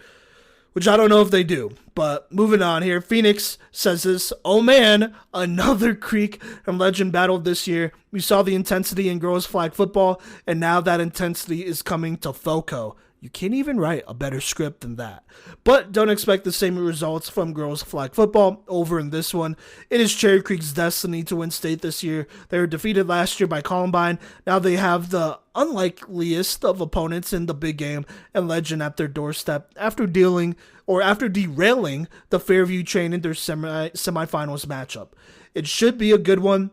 Which I don't know if they do. But moving on here, Phoenix says this, oh man, another Creek and Legend battle this year. We saw the intensity in girls flag football, and now that intensity is coming to FOCO. You can't even write a better script than that. But don't expect the same results from girls flag football over in this one. It is Cherry Creek's destiny to win state this year. They were defeated last year by Columbine. Now they have the unlikeliest of opponents in the big game and Legend at their doorstep after derailing the Fairview train in their semifinals matchup. It should be a good one.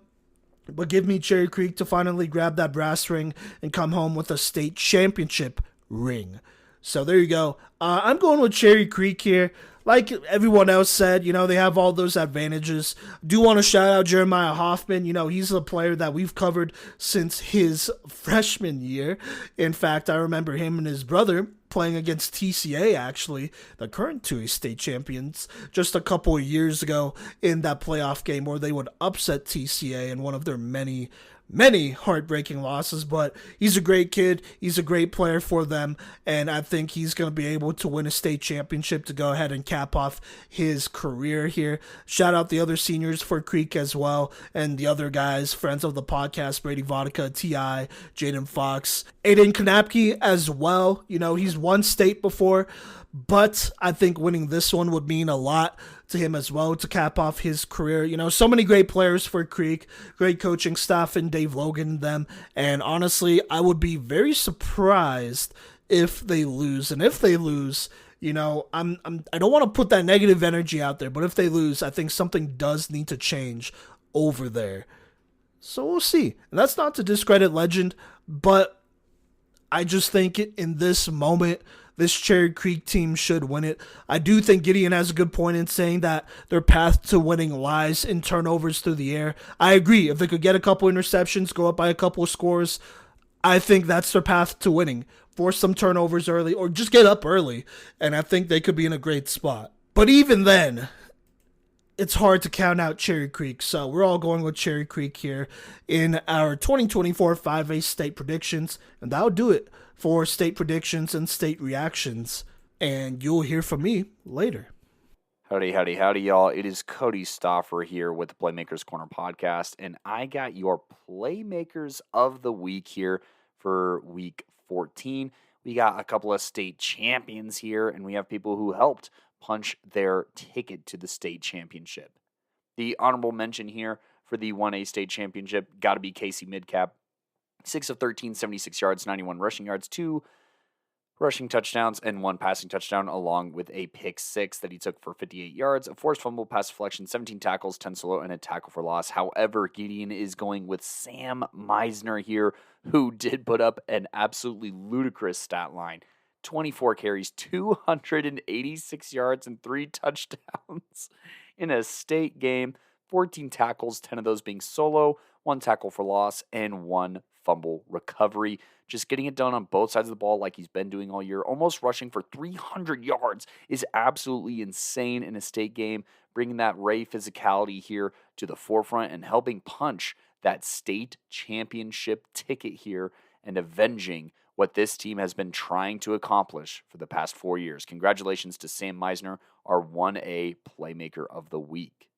But give me Cherry Creek to finally grab that brass ring and come home with a state championship ring. So there you go. I'm going with Cherry Creek here. Like everyone else said, they have all those advantages. Do want to shout out Jeremiah Hoffman. He's a player that we've covered since his freshman year. In fact, I remember him and his brother playing against TCA, actually, the current 2A state champions, just a couple of years ago in that playoff game where they would upset TCA in one of their many heartbreaking losses. But he's a great kid. He's a great player for them, and I think he's going to be able to win a state championship to go ahead and cap off his career here. Shout out the other seniors for Creek as well, and the other guys, friends of the podcast, Brady Vodka, T.I., Jaden Fox, Aiden Kanapke as well. He's won state before, but I think winning this one would mean a lot to him as well to cap off his career. So many great players for Creek, great coaching staff and Dave Logan and them. And honestly, I would be very surprised if they lose. And if they lose, I don't want to put that negative energy out there, but if they lose, I think something does need to change over there. So we'll see. And that's not to discredit Legend, but I just think in this moment, this Cherry Creek team should win it. I do think Gideon has a good point in saying that their path to winning lies in turnovers through the air. I agree. If they could get a couple interceptions, go up by a couple of scores, I think that's their path to winning. Force some turnovers early or just get up early, and I think they could be in a great spot. But even then, it's hard to count out Cherry Creek, so we're all going with Cherry Creek here in our 2024 5A state predictions, and that'll do it for state predictions and state reactions, and you'll hear from me later. Howdy, y'all. It is Cody Stoffer here with the Playmakers Corner podcast, and I got your Playmakers of the Week here for week 14. We got a couple of state champions here, and we have people who helped punch their ticket to the state championship. The honorable mention here for the 1A state championship got to be Casey Midcap. 6 of 13, 76 yards, 91 rushing yards, 2 rushing touchdowns, and 1 passing touchdown, along with a pick 6 that he took for 58 yards, a forced fumble, pass deflection, 17 tackles, 10 solo, and a tackle for loss. However, Gideon is going with Sam Meisner here, who did put up an absolutely ludicrous stat line. 24 carries, 286 yards, and 3 touchdowns in a state game. 14 tackles, 10 of those being solo, 1 tackle for loss, and 1 fumble recovery. Just getting it done on both sides of the ball like he's been doing all year. Almost rushing for 300 yards is absolutely insane in a state game, bringing that Ray physicality here to the forefront and helping punch that state championship ticket here and avenging what this team has been trying to accomplish for the past 4 years. Congratulations to Sam Meisner, our 1A Playmaker of the Week.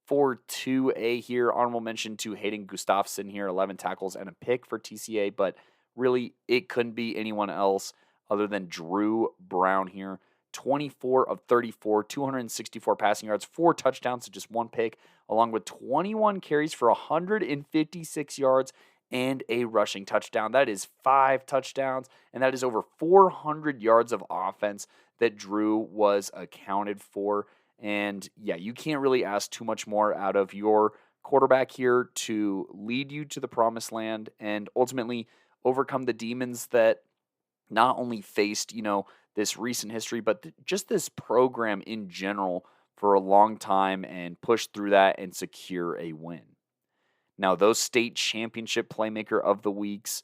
For 2A here, honorable mention to Hayden Gustafson here, 11 tackles and a pick for TCA, but really it couldn't be anyone else other than Drew Brown here. 24 of 34, 264 passing yards, 4 touchdowns to just 1 pick, along with 21 carries for 156 yards and a rushing touchdown. That is 5 touchdowns, and that is over 400 yards of offense that Drew was accounted for. And yeah, you can't really ask too much more out of your quarterback here to lead you to the promised land and ultimately overcome the demons that not only faced, this recent history, but just this program in general for a long time and push through that and secure a win. Now, those state championship Playmaker of the Weeks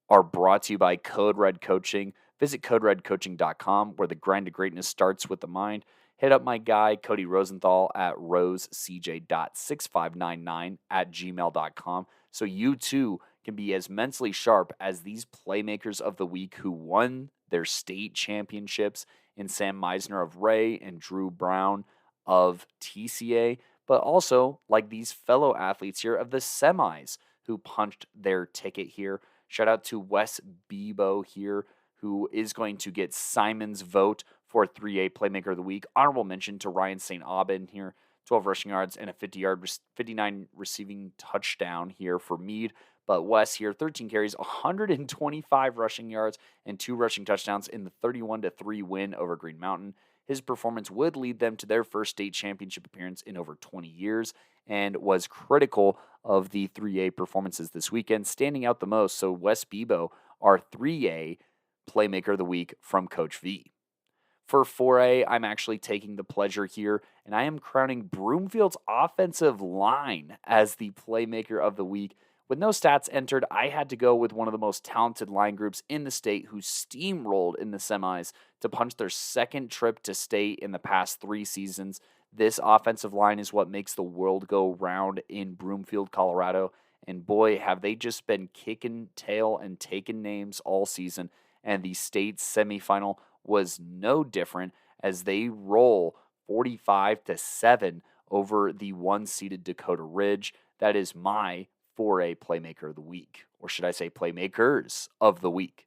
are brought to you by Code Red Coaching. Visit coderedcoaching.com, where the grind to greatness starts with the mind. Hit up my guy, Cody Rosenthal, at rosecj.6599@gmail.com, so you too can be as mentally sharp as these Playmakers of the Week who won their state championships in Sam Meisner of Ray and Drew Brown of TCA, but also like these fellow athletes here of the semis who punched their ticket here. Shout out to Wes Bebo here, who is going to get Simon's vote for 3A Playmaker of the Week. Honorable mention to Ryan St. Aubin here, 12 rushing yards and a 59 receiving touchdown here for Meade. But Wes here, 13 carries, 125 rushing yards, and 2 rushing touchdowns in the 31-3 win over Green Mountain. His performance would lead them to their first state championship appearance in over 20 years and was critical of the 3A performances this weekend, standing out the most. So Wes Bebo, our 3A Playmaker of the Week from Coach V. For 4A, I'm actually taking the pleasure here, and I am crowning Broomfield's offensive line as the Playmaker of the Week. With no stats entered, I had to go with one of the most talented line groups in the state who steamrolled in the semis to punch their second trip to state in the past 3 seasons. This offensive line is what makes the world go round in Broomfield, Colorado. And boy, have they just been kicking tail and taking names all season. And the state semifinal was no different as they roll 45-7 over the 1-seeded Dakota Ridge. That is my 4A Playmaker of the Week, or should I say Playmakers of the Week.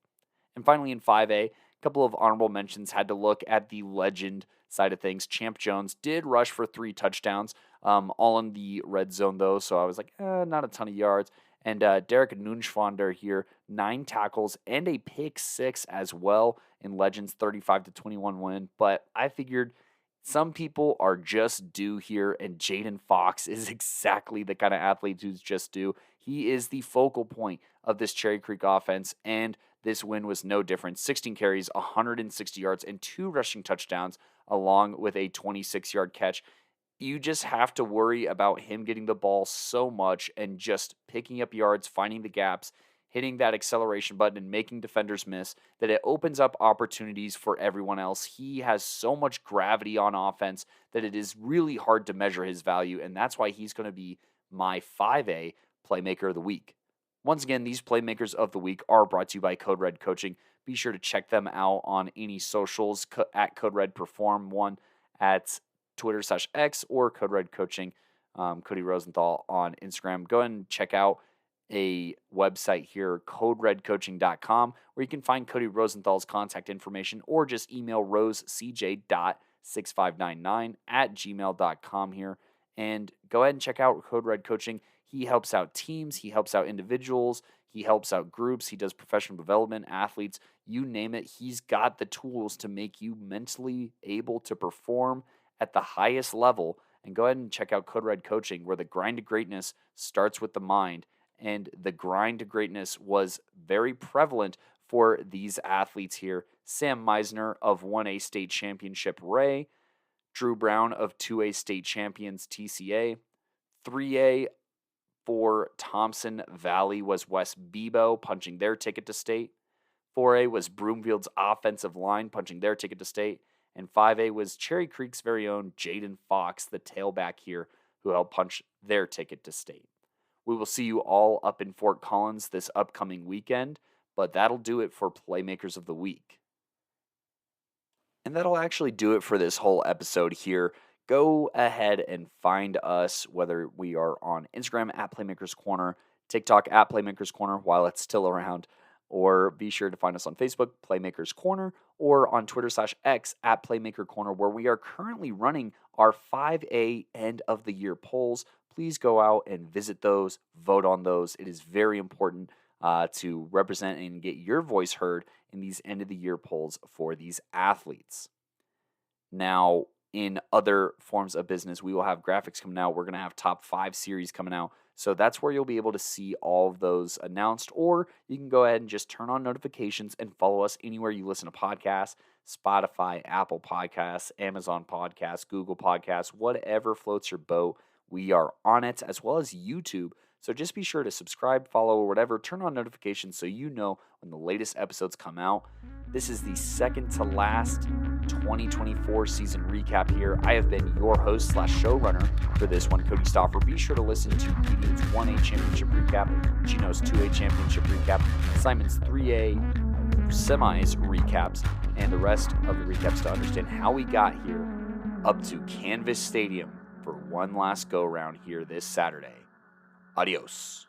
And finally in 5A, a couple of honorable mentions. Had to look at the legend side of things. Champ Jones did rush for 3 touchdowns, all in the red zone though, so I was like, not a ton of yards. And Derek Nunschwander here, 9 tackles and a pick 6 as well in Legends 35-21 win. But I figured some people are just due here, and Jaden Fox is exactly the kind of athlete who's just due. He is the focal point of this Cherry Creek offense, and this win was no different. 16 carries, 160 yards, and 2 rushing touchdowns, along with a 26-yard catch. You just have to worry about him getting the ball so much and just picking up yards, finding the gaps, hitting that acceleration button and making defenders miss, that it opens up opportunities for everyone else. He has so much gravity on offense that it is really hard to measure his value, and that's why he's going to be my 5A Playmaker of the Week. Once again, these Playmakers of the Week are brought to you by Code Red Coaching. Be sure to check them out on any socials, at Code Red Perform 1 at Twitter/X or Code Red Coaching, Cody Rosenthal on Instagram. Go ahead and check out a website here, coderedcoaching.com, where you can find Cody Rosenthal's contact information, or just email rosecj.6599@gmail.com here. And go ahead and check out Code Red Coaching. He helps out teams, he helps out individuals, He helps out groups. He does professional development, athletes, you name it. He's got the tools to make you mentally able to perform at the highest level. And go ahead and check out Code Red Coaching, where the grind to greatness starts with the mind. And the grind to greatness was very prevalent for these athletes here. Sam Meisner of 1A State Championship Ray, Drew Brown of 2A State Champions TCA, 3A for Thompson Valley was Wes Bebo punching their ticket to state. 4A was Broomfield's offensive line punching their ticket to state. And 5A was Cherry Creek's very own Jaden Fox, the tailback here, who helped punch their ticket to state. We will see you all up in Fort Collins this upcoming weekend, but that'll do it for Playmakers of the Week. And that'll actually do it for this whole episode here. Go ahead and find us, whether we are on Instagram at Playmakers Corner, TikTok at Playmakers Corner while it's still around, or be sure to find us on Facebook, Playmakers Corner, or on Twitter/X at Playmaker Corner, where we are currently running our 5A end of the year polls. Please go out and visit those, vote on those. It is very important to represent and get your voice heard in these end of the year polls for these athletes. Now, in other forms of business, we will have graphics coming out. We're going to have top 5 series coming out. So that's where you'll be able to see all of those announced, or you can go ahead and just turn on notifications and follow us anywhere you listen to podcasts, Spotify, Apple Podcasts, Amazon Podcasts, Google Podcasts, whatever floats your boat. We are on it, as well as YouTube. So just be sure to subscribe, follow, or whatever. Turn on notifications so you know when the latest episodes come out. This is the second to last 2024 season recap here. I have been your host / showrunner for this one, Cody Stauffer. Be sure to listen to Gideon's 1A championship recap, Gino's 2A championship recap, Simon's 3A semis recaps, and the rest of the recaps to understand how we got here up to Canvas Stadium for one last go-round here this Saturday. Adios.